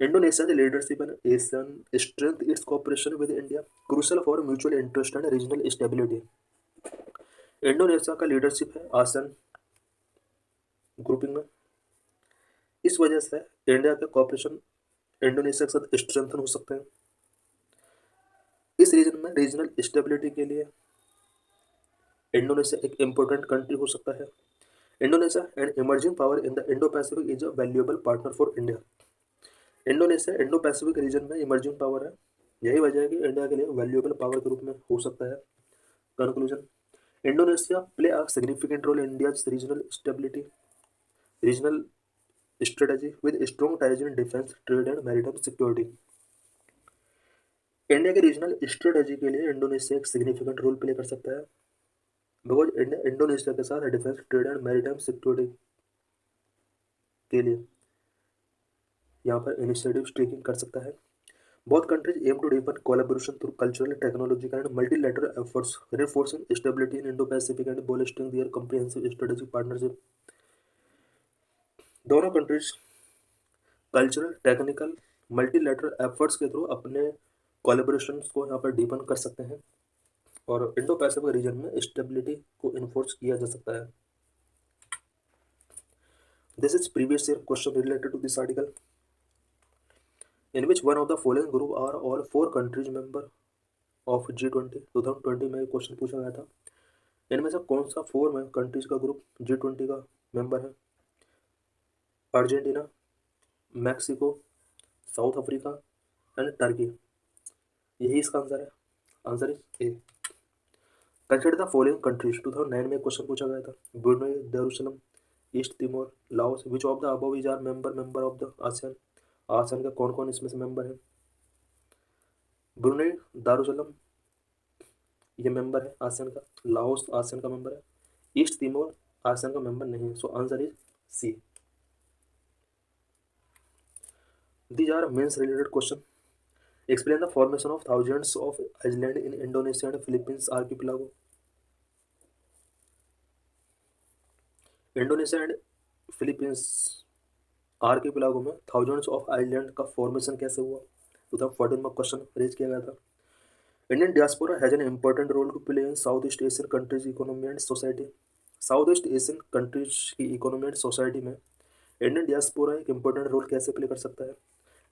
Indonesia's leadership in ASEAN strengthens its cooperation with India, crucial for mutual interest and regional stability. Indonesia का लीडरशिप है आसियान ग्रुपिंग में, इस वजह से इंडिया के कॉपरेशन इंडोनेशिया के साथ स्ट्रेंथन हो सकते हैं। इस रीजन में रीजनल स्टेबिलिटी के लिए इंडोनेशिया एक इम्पोर्टेंट कंट्री हो सकता है। Indonesia and emerging power in the Indo Pacific is a valuable partner for India. Indonesia Indo Pacific region में इमर्जिंग पावर है, यही वजह है कि इंडिया के लिए वैल्यूएबल पावर के रूप में हो सकता है। Conclusion, Indonesia play a significant role in India's regional stability, regional strategy with strong ties in defense, trade and maritime security। India के रीजनल स्ट्रेटजी के लिए इंडोनेशिया एक सिग्निफिकेंट रोल प्ले कर सकता है, बिकॉज इंडिया इंडोनेशिया के साथ defence, trade and maritime security के लिए यहाँ पर इनिशिएटिव टेकिंग कर सकता है। Both countries aim to deepen collaboration through cultural, technological and multilateral efforts, reinforcing stability in Indo-Pacific and bolstering their comprehensive strategic partnership। दोनों countries cultural, technical, multilateral efforts के थ्रू अपने कोलैबोरेशन को यहाँ पर डीपन कर सकते हैं और इंडो पैसिफिक रीजन में स्टेबिलिटी को इन्फोर्स किया जा सकता है। This is previous year question related to this article. In which one of the following group are all 4 countries member of G20। 2020 में क्वेश्चन पूछा गया था, इनमें से कौन सा 4 में कंट्रीज का ग्रुप G20 का मेंबर है? Argentina, Mexico, South Africa and Turkey. यही इसका आंसर है। Answer is A. Consider the following countries. 2009 में क्वेश्चन पूछा गया था, Brunei, Darussalam, East Timor, Laos. Which of the above is are member of the ASEAN. ASEAN का कौन कौन इसमें से मेंबर है? ब्रुनेई, दारुसलाम ये मेंबर है आसियान का, लाओस आसियान का मेंबर है, ईस्ट तिमोर आसियान का मेंबर नहीं है। So answer is C. These are means related question. Explain the formation of thousands of islands in Indonesia and Philippines archipelago। Indonesia and Philippines archipelago में थाउजेंड्स ऑफ आइलैंड का फॉर्मेशन कैसे हुआ? 2014 में क्वेश्चन रेज किया गया था। Indian diaspora has an important role to play in South east Asian countries economy and society. South east Asian countries की इकोनॉमी एंड सोसाइटी में इंडियन डियास्पोरा एक इंपॉर्टेंट रोल कैसे प्ले कर सकता है?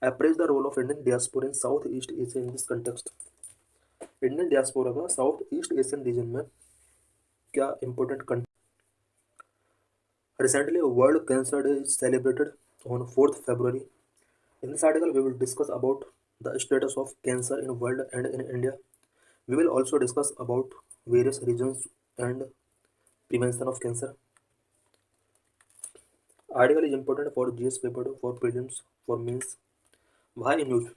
Appraise the role of Indian diaspora in South east Asia in this context. Indian diaspora का साउथ ईस्ट एशियन रीजन में क्या important country? Recently, World Cancer Day is celebrated on 4th February. In this article, we will discuss about the status of cancer in world and in India. We will also discuss about various regions and prevention of cancer. Article is important for GS paper 2, for prelims, for means. Why news?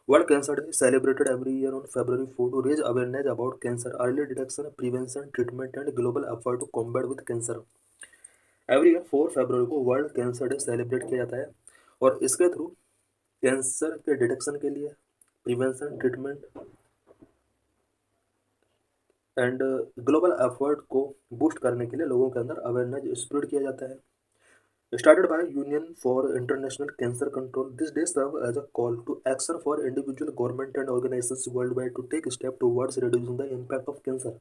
World Cancer Day is celebrated every year on February 4 to raise awareness about cancer, early detection, prevention, treatment, and global effort to combat with cancer। Every year 4 फरवरी को वर्ल्ड कैंसर डे सेलिब्रेट किया जाता है और इसके थ्रू कैंसर के डिटेक्शन के लिए, prevention, treatment and global effort को बूस्ट करने के लिए लोगों के अंदर अवेयरनेस स्प्रेड किया जाता है। Started by union for international cancer control, this day serve as a call to action for individual, government and organisations world wide to take step towards reducing the impact of cancer.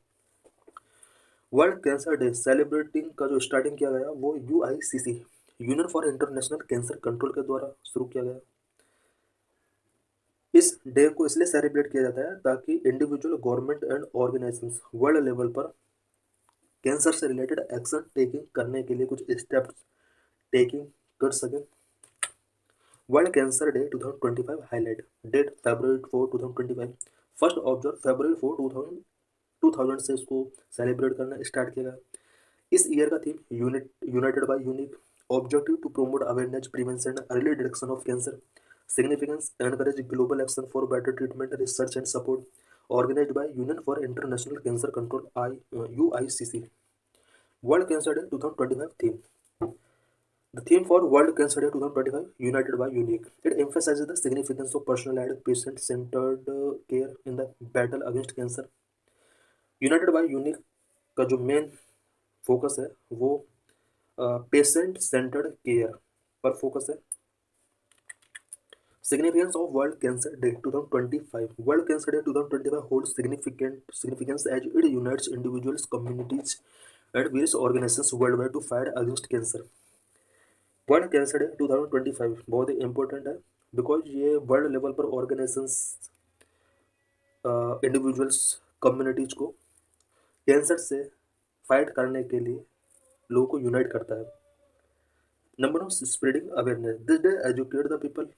World cancer day celebrating का जो स्टार्टिंग किया गया वो UICC, union for international cancer control के द्वारा शुरू किया गया। इस डे को इसलिए सेलिब्रेट किया जाता है ताकि individual, government and organisations world level पर कैंसर से रिलेटेड एक्शन टेकिंग करने के लिए कुछ स्टेप्स टेकिंग कर सकें। World cancer day 2025 highlight. Date February 4, 2025। First observe February 4, 2000 से इसको सेलिब्रेट करना स्टार्ट किया गया। इस ईयर का theme united by unique, objective to promote awareness, prevention and early detection of cancer, significance, encourage global action for better treatment, research and support, organised by union for international cancer control UICC। World cancer day 2025 theme. The theme for World Cancer Day 2025, United by Unique. It emphasizes the significance of personalized, patient-centered care in the battle against cancer। United by unique का जो मेन फोकस है वो पेशेंट सेंटर्ड केयर पर फोकस है। Significance of World Cancer Day 2025. World Cancer Day 2025 holds significance as it unites individuals, communities, and various organizations worldwide to fight against cancer. World cancer day 2025 बहुत ही इम्पोर्टेंट है बिकॉज ये वर्ल्ड लेवल पर ऑर्गेनाइजेशंस इंडिविजुअल्स कम्युनिटीज को कैंसर से फाइट करने के लिए लोगों को यूनाइट करता है. Number of spreading awareness. This day educate the people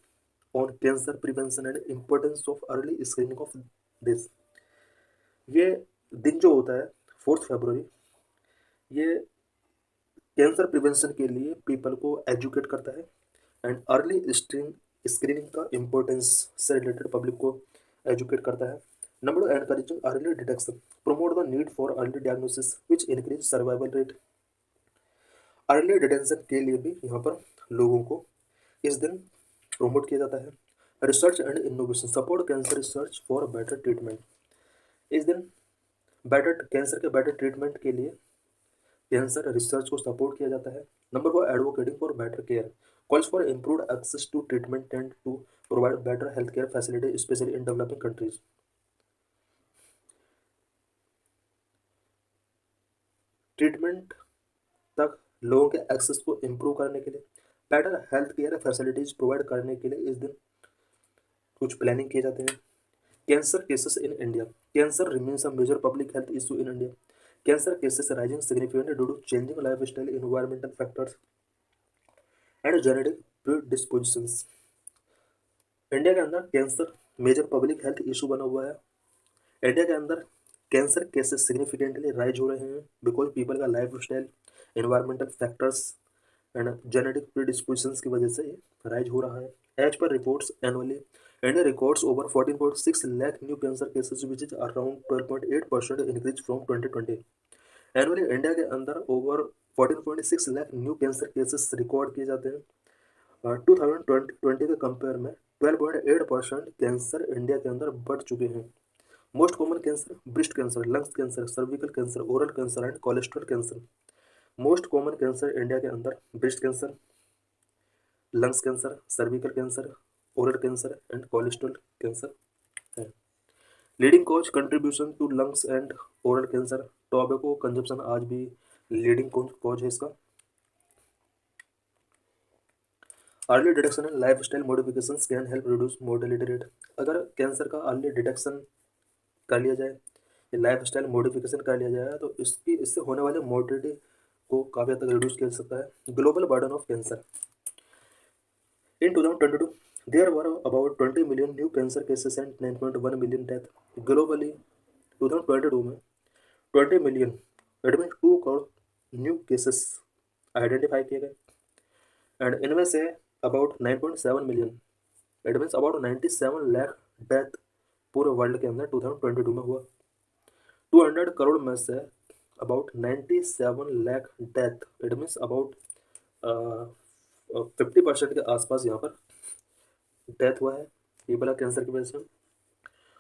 on cancer prevention and importance of early screening of this. ये दिन जो होता है 4 फरवरी, ये कैंसर प्रिवेंशन के लिए पीपल को एजुकेट करता है एंड अर्ली स्क्रीनिंग का इम्पोर्टेंस से रिलेटेड पब्लिक को एजुकेट करता है. Number encouraging early detection, promote the need for early diagnosis which increase survival rate. Early detection के लिए भी यहाँ पर लोगों को इस दिन प्रमोट किया जाता है. Research and innovation, support cancer research for better treatment. इस दिन कैंसर के बेटर ट्रीटमेंट के लिए कैंसर रिसर्च को सपोर्ट किया जाता है. Number 4 advocating for better care, calls for improved access to treatment and to provide better health care facility specially in developing countries. Treatment तक लोगों के एक्सेस को इम्प्रूव करने के लिए, better health care facilities provide करने के लिए इस दिन कुछ प्लानिंग किए जाते हैं. Cancer cases in India, cancer remains a major public health issue in India. Cancer cases rising significantly due to changing lifestyle, environmental factors, and genetic predispositions. India के अंदर cancer major public health issue बना हुआ है. इंडिया के अंदर कैंसर केसेस सिग्निफिकेंटली राइज हो रहे हैं बिकॉज पीपल का life style, environmental factors and genetic predispositions की वजह से ये राइज हो रहा है. As per reports annually India records over 14.6 lakh new cancer cases, which is around 12.8% increase from 2020. Annually India के अंदर over 14.6 lakh new cancer cases record किए जाते हैं. 2020 के कंपेयर में 12.8% कैंसर इंडिया के अंदर बढ़ चुके हैं. Most common cancer breast cancer, lungs cancer, cervical cancer, oral cancer and cholesterol cancer. Most common cancer India के अंदर breast cancer, lungs cancer, cervical cancer, oral cancer and cholesterol cancer है. Leading cause contribution to lungs and oral cancer, tobacco consumption आज भी लीडिंग कॉज है इसका. Early detection and life style modifications can help reduce mortality rate. अगर कैंसर का अर्ली डिटेक्शन कर लिया जाए, लाइफ स्टाइल मॉडिफिकेशन कर लिया जाए तो इससे होने वाले मोर्टेलिटी को काफ़ी हद तक रिड्यूस किया जा सकता है. Global burden of cancer. In 2022 there were about 20 million new cancer cases and 9.1 million death. Globally 2022 में 20 million that means 2 crore new cases identify किए गए एंड इनमें say about 9.7 million it means about 97 lakh death पूरे वर्ल्ड के अंदर 2022 में हुआ. 200 करोड़ में say about 97 lakh death it means about 50% के आसपास यहाँ पर डेथ हुआ है पीपल कैंसर की वजह से.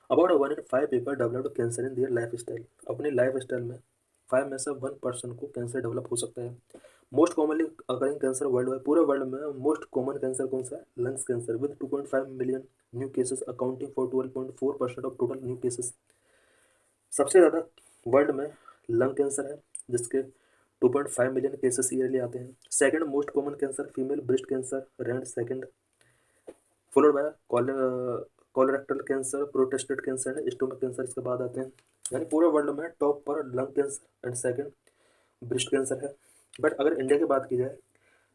About 1 in 5 people developed cancer in their lifestyle. अपनी लाइफ स्टाइल में 5 में से 1% को कैंसर डेवलप हो सकता है. Most commonly occurring cancer world wide, पूरे वर्ल्ड में मोस्ट कॉमन कैंसर कौन सा है? Lungs cancer with 2.5 million new cases accounting for 12.4% of total new cases. सबसे ज़्यादा वर्ल्ड में लंग कैंसर है जिसके 2.5 मिलियन केसेस ईयरली आते हैं. Second most common cancer female breast cancer ranked second, followed by colorectal cancer, prostate cancer and stomach cancer इसके बाद आते हैं. यानी पूरे वर्ल्ड में टॉप पर lung cancer and second breast cancer है. बट अगर इंडिया की बात की जाए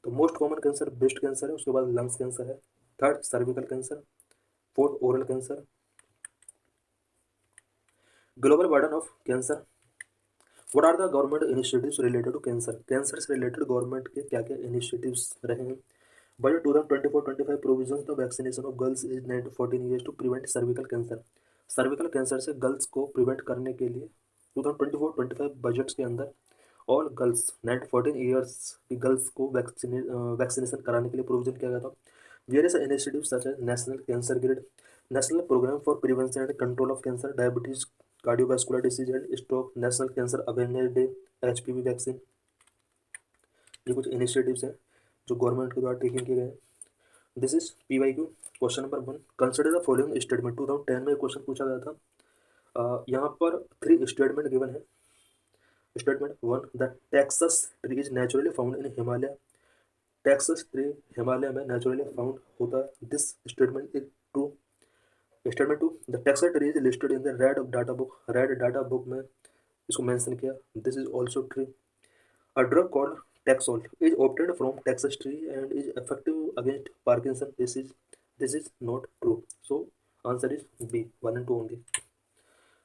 तो most common cancer breast cancer है, उसके बाद लंग्स कैंसर है, third cervical cancer, fourth oral cancer. Global burden of cancer. What are the government initiatives related to cancer. Cancer से रिलेटेड गवर्नमेंट के क्या क्या इनिशिएटिव्स रहे हैं. Budget 2024-25 provisions the vaccination of girls age 9 to 14 years to prevent cervical cancer. Cervical cancer से गर्ल्स को प्रिवेंट करने के लिए 2024-25 बजट्स के अंदर ऑल गर्ल्स 9 to 14 ईयर्स की गर्ल्स को वैक्सीनेशन कराने के लिए प्रोविजन किया गया था. Various initiatives such as national cancer grid, national programme for prevention and control of cancer, diabetes, cardiovascular disease and stroke, national cancer awareness day, HPV vaccine. ये कुछ इनिशिएटिव्स हैं जो गवर्नमेंट के द्वारा टेकिंग किए गए हैं. This is PYQ। Question number 1, consider the following statement. 2010 में क्वेश्चन पूछा गया था। यहाँ पर 3 स्टेटमेंट गिवन है। Statement 1, the Texas tree is naturally found in Himalaya. Texas tree Himalaya में नेचुरली फाउंड होता है। This statement is true. Statement 2, the Texas tree is listed in the red data book. Red data book में इसको मेंशन किया। This is also true. A drug called Taxol is obtained from Texas tree and is effective against Parkinson disease. This is not true. So answer is B, 1 and 2 only.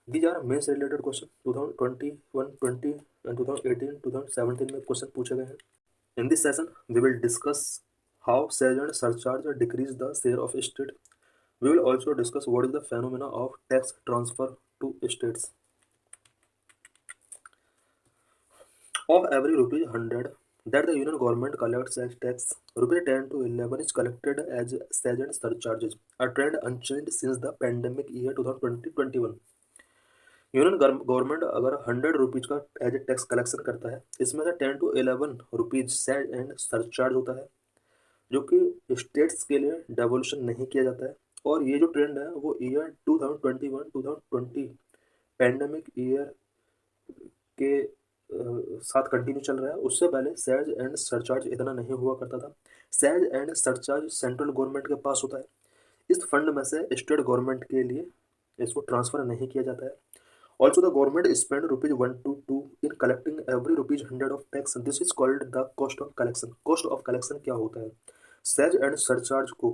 These are mains related question 2021, 20 and 2018, 2017 में क्वेश्चन पूछे गए हैं. In this session, we will discuss how sage and surcharge decrease the share of state. We will also discuss what is the phenomena of tax transfer to states. Of every rupees 100 that the union government collects as tax, rupees 10 to 11 is collected as sage and surcharges, a trend unchanged since the pandemic year 2020-21. Union government अगर 100 रुपीज का एज ए टैक्स कलेक्शन करता है, इसमें से 10 to 11 रुपीज सैज एंड सरचार्ज होता है, जो कि स्टेट्स के लिए डेवोल्यूशन नहीं किया जाता है. और ये जो ट्रेंड है वो ईयर 2021-2020 पैंडमिक ईयर के साथ कंटिन्यू चल रहा है. उससे पहले सैज एंड सरचार्ज इतना नहीं हुआ करता था. सैज एंड सरचार्ज सेंट्रल गवर्नमेंट के पास होता है. इस फंड में से स्टेट गवर्नमेंट के लिए इसको ट्रांसफर नहीं किया जाता है. Also the government spend rupees 1 to 2 in collecting every rupees 100 of tax. This is called the cost of collection. Cost of collection क्या होता है? सैज एंड सरचार्ज को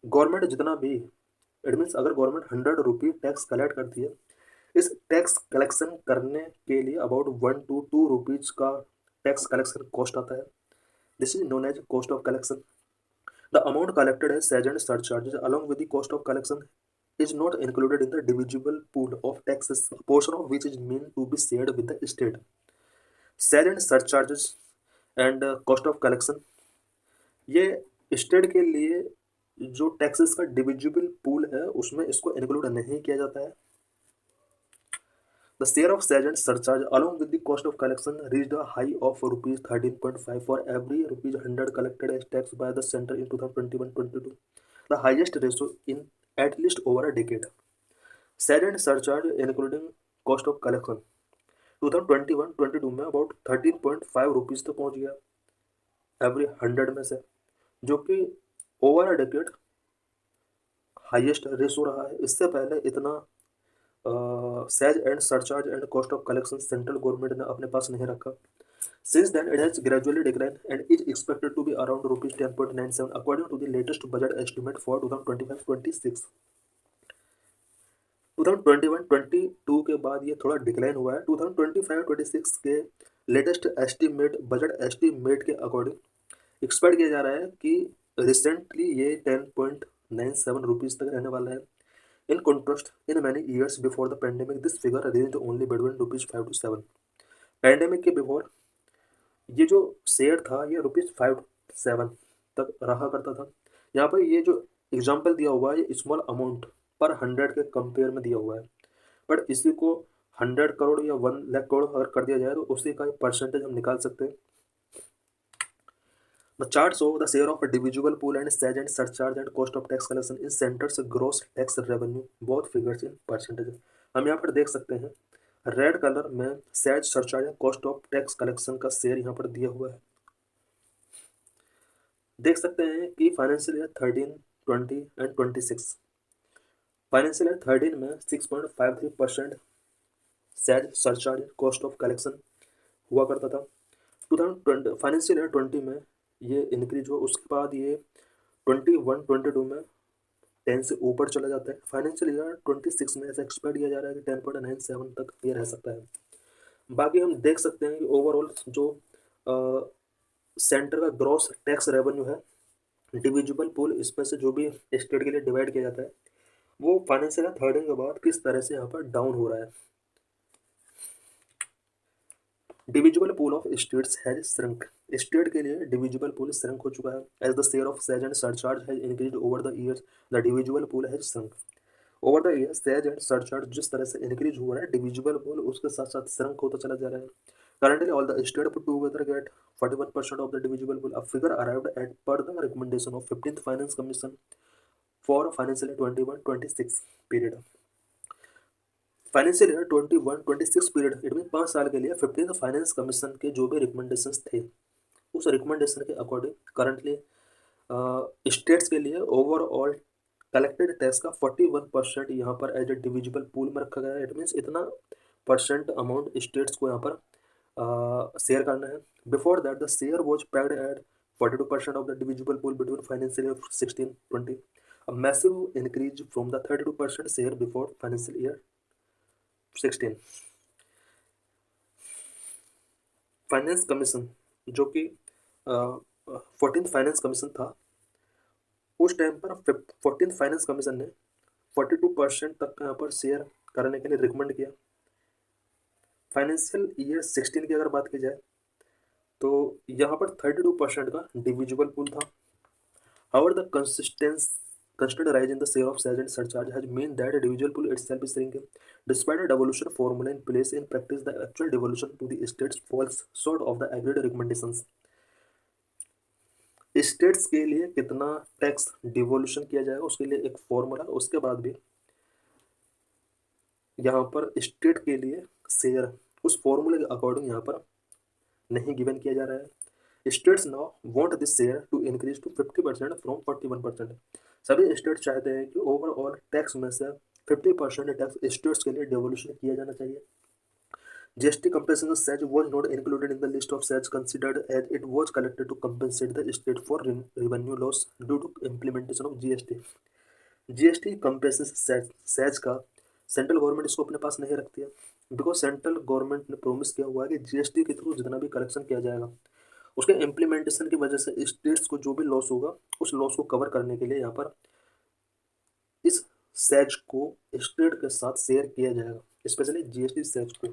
गवर्नमेंट जितना भी, इट मीन्स अगर गवर्नमेंट 100 रुपी टैक्स कलेक्ट करती है, इस टैक्स कलेक्शन करने के लिए अबाउट 1 to 2 रुपीज का टैक्स कलेक्शन कॉस्ट आता है. This is known as cost of collection. The amount collected as cess and surcharges along with the cost of collection is not included in the divisible pool of taxes, a portion of which is meant to be shared with the state. Sale and surcharges and cost of collection, ये स्टेट के लिए जो टैक्सेस का डिविजिबल पूल है उसमें इसको इंक्लूड नहीं किया जाता है. The share of sage and surcharge along with the cost of collection reached a high of rupees 13.5 for every rupees 100 collected as tax by the center in 2021-22, the highest ratio in at least over a decade. Sage and surcharge including cost of collection 2021-22 में अबाउट 13.5 रुपीज़ तक पहुंच गया एवरी 100 में से, जो कि over a decade highest ratio रहा है. इससे पहले इतना cess and surcharge and cost of collection central government ने अपने पास नहीं रखा. Since then, it has gradually declined and is expected to be around rupees 10.97 according to the latest budget estimate for 2025-26. 2021-22 के बाद ये थोड़ा डिक्लाइन हुआ है. 2025-26 के लेटेस्ट एस्टिमेट, बजट एस्टिमेट के अकॉर्डिंग एक्सपेक्ट किया जा रहा है कि रिसेंटली ये 10.97 रुपीज़ तक रहने वाला है. In contrast, in many years before the pandemic, this figure ranged only between rupees 5 to 7. Pandemic के बिफोर ये जो शेयर था ये रुपीज़ 5 7 तक रहा करता था. यहाँ पर ये जो एग्जाम्पल दिया हुआ है ये स्मॉल अमाउंट पर 100 के कंपेयर में दिया हुआ है, बट इसी को 100 करोड़ या 1 लाख करोड़ अगर कर दिया जाए तो उसी का परसेंटेज हम निकाल सकते हैं. The chart show the share of a divisible pool and sage and surcharge and cost of tax collection in centers gross tax revenue, both figures in percentage. हम यहाँ पर देख सकते हैं रेड कलर में cess surcharge and cost of tax collection का शेयर यहाँ पर दिया हुआ है. देख सकते हैं कि financial year 13, 20 and 26, financial year 13 में 6.53% सैज सरचार्ज कॉस्ट ऑफ कलेक्शन हुआ करता था. 2020 फाइनेंशियल ईयर 20 में ये इंक्रीज हुआ. उसके बाद ये 21-22 में 10 से ऊपर चला जाता है. फाइनेंशियल ईयर 26 में ऐसा एक्सपेक्ट किया जा रहा है कि 10.97 तक ये रह सकता है. बाकी हम देख सकते हैं कि ओवरऑल जो सेंटर का ग्रॉस टैक्स रेवेन्यू है डिविजिबल पूल, इसमें से जो भी स्टेट के लिए डिवाइड किया जाता है, वो फाइनेंशियल ईयर 13 के बाद किस तरह से यहाँ पर डाउन हो रहा है. Divisible pool of states has shrunk. State के लिए डिविजिबल पूल श्रंक हो चुका है. As the share of cess and surcharge has increased over the years, the divisible pool has shrunk. Over the year cess and surcharge जिस तरह से इंक्रीज हुआ है, डिविजिबल पूल उसके साथ साथ श्रंक होता चला जा रहा है. Currently, all the states put together get 41% of the divisible pool. A figure arrived at per the recommendation of 15th Finance Commission for financial year 21-26 period. Financial year 21-26 period it mean 5 साल के लिए 15th फाइनेंस कमीशन के जो भी रिकमेंडेशंस थे उस रिकमेंडेशन के अकॉर्डिंग करंटली स्टेट्स के लिए ओवरऑल कलेक्टेड टैक्स का 41% यहाँ पर एज ए डिविजिबल पूल में रखा गया है। इट मीन्स इतना परसेंट अमाउंट स्टेट्स को यहाँ पर शेयर करना है। Before that the share was packed at 42% of the divisible pool between financial year 16-20, a massive increase from the 32% share before financial year 16। Finance commission जो कि 14th फाइनेंस कमीशन था उस टाइम पर 14th फाइनेंस कमीशन ने 42% तक यहाँ पर शेयर करने के लिए रिकमेंड किया। फाइनेंशियल ईयर 16 की अगर बात की जाए तो यहाँ पर 32% का डिविजिबल पूल था। However, the constant rise in the share of sales and surcharge has meant that the divisional pool itself is shrinking. Despite a devolution formula in place, in practice, the actual devolution to the states falls short of the agreed recommendations. States के लिए कितना टैक्स डिवोल्यूशन किया जाएगा उसके लिए एक फॉर्मूला, उसके बाद भी यहाँ पर स्टेट के लिए शेयर उस फॉर्मूले के अकॉर्डिंग यहाँ पर नहीं गिवन किया जा रहा है। States now want this share to increase to 50% from 41%। सभी स्टेट चाहते हैं कि ओवरऑल टैक्स में से 50% टैक्स स्टेट्स के लिए डिवोल्यूशन किया जाना चाहिए। GST compensation surcharge was not included in the list of surcharges considered as it was collected to compensate the state for revenue loss due to implementation of GST। GST compensation surcharge का सेंट्रल गवर्नमेंट इसको अपने पास नहीं रखती है, बिकॉज सेंट्रल गवर्नमेंट ने प्रोमिस किया हुआ है कि GST के थ्रू जितना भी कलेक्शन किया जाएगा उसके इम्प्लीमेंटेशन की वजह से स्टेट्स को जो भी लॉस होगा उस लॉस को कवर करने के लिए यहाँ पर इस सेज को स्टेट के साथ शेयर किया जाएगा, स्पेशली GST सेज को।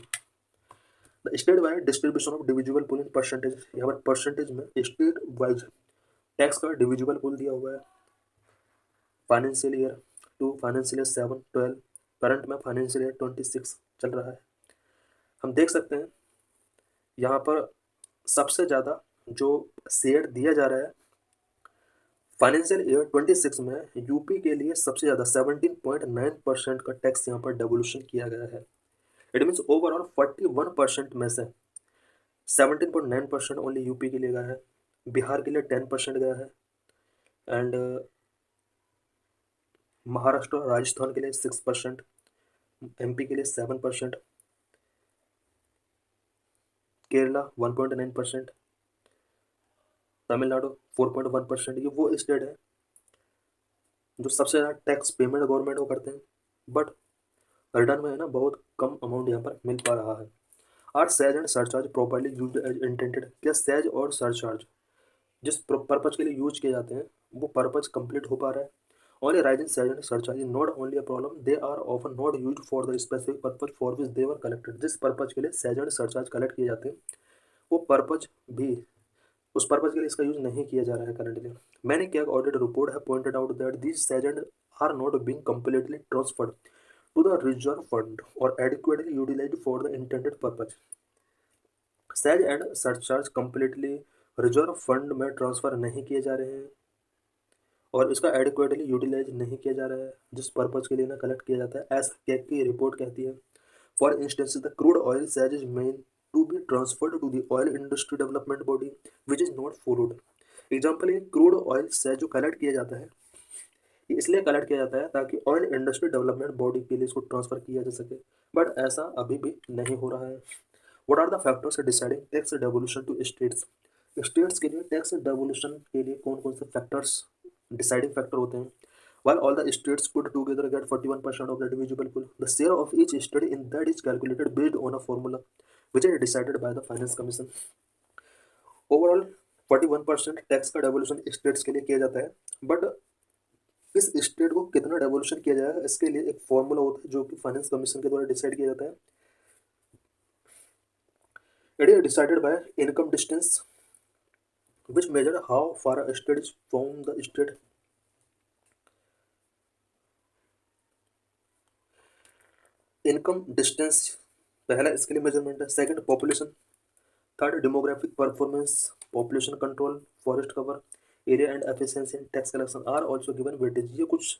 The state wide distribution of divisible pool in percentage, यहाँ पर परसेंटेज में स्टेट वाइज टैक्स का डिविजिबल पूल दिया हुआ है। Financial year 2, financial year 7, 12, current में फाइनेंशियल ईयर 26 चल रहा है। हम देख सकते हैं यहाँ पर सबसे ज़्यादा जो शेयर दिया जा रहा है फाइनेंशियल ईयर 26 में यूपी के लिए सबसे ज़्यादा 17.9% का टैक्स यहाँ पर डेवोल्यूशन किया गया है। इट मीन्स ओवरऑल 41% में से 17.9% ओनली यूपी के लिए गया है, बिहार के लिए 10% गया है, एंड महाराष्ट्र राजस्थान के लिए 6%, MP के लिए 7%, केरला 1.9%, तमिलनाडु 4.1%। ये वो स्टेट है जो सबसे ज़्यादा टैक्स पेमेंट गवर्नमेंट को करते हैं, बट रिटर्न में है ना बहुत कम अमाउंट यहाँ पर मिल पा रहा है। Are cess and surcharge properly use as intended, क्या सेज और सरचार्ज जिस पर्पज के लिए यूज किए जाते हैं वो पर्पज कंप्लीट हो पा रहा है? Only rising sage and surcharge is not only a problem, they are often not used for the specific purpose for which they were collected। जिस पर्पज के लिए सेज एंड सरचार्ज कलेक्ट किए जाते हैं वो पर्पज भी उस पर्पज के लिए इसका यूज नहीं किया जा रहा है करंटली। मैंने क्या ऑडिट रिपोर्ट है pointed out that these cess and are not being completely transferred to the reserve fund और adequately utilised for the intended purpose. Cess and surcharge completely reserve fund में ट्रांसफर नहीं किए जा रहे हैं और इसका एडिक्वेटली यूटिलाइज नहीं किया जा रहा है जिस पर्पज के लिए ना कलेक्ट किया जाता है। ऐसा कैग की रिपोर्ट कहती है। For instance the crude oil cess is meant to be transferred to the oil industry development body which is not followed. Example ये क्रूड ऑयल सेज जो कलेक्ट किया जाता है ये इसलिए कलेक्ट किया जाता है ताकि ऑयल इंडस्ट्री डेवलपमेंट बॉडी के लिए इसको ट्रांसफर किया जा सके, बट ऐसा अभी भी नहीं हो रहा है। What are the factors deciding tax devolution to states? States के लिए टैक्स डेवोल्यूशन के लिए कौन कौन से फैक्टर्स डिसाइडिंग फैक्टर होते हैं? While all the states put together get 41% of the divisible pool, the share of each state in that is calculated based on a formula which is decided by the Finance Commission। Overall 41% tax का डेवोल्यूशन स्टेट्स के लिए किया जाता है, बट इस स्टेट को कितना डेवोल्यूशन किया जाएगा इसके लिए एक फॉर्मूला होता है जो कि फाइनेंस कमीशन के द्वारा डिसाइड किया जाता है। It is decided by income distance which measure how far a state is from the state। Income distance पहला इसके लिए मेजरमेंट है। Second population, third, demographic performance, population control, forest cover, area and efficiency in tax collection are also given weightage. ये कुछ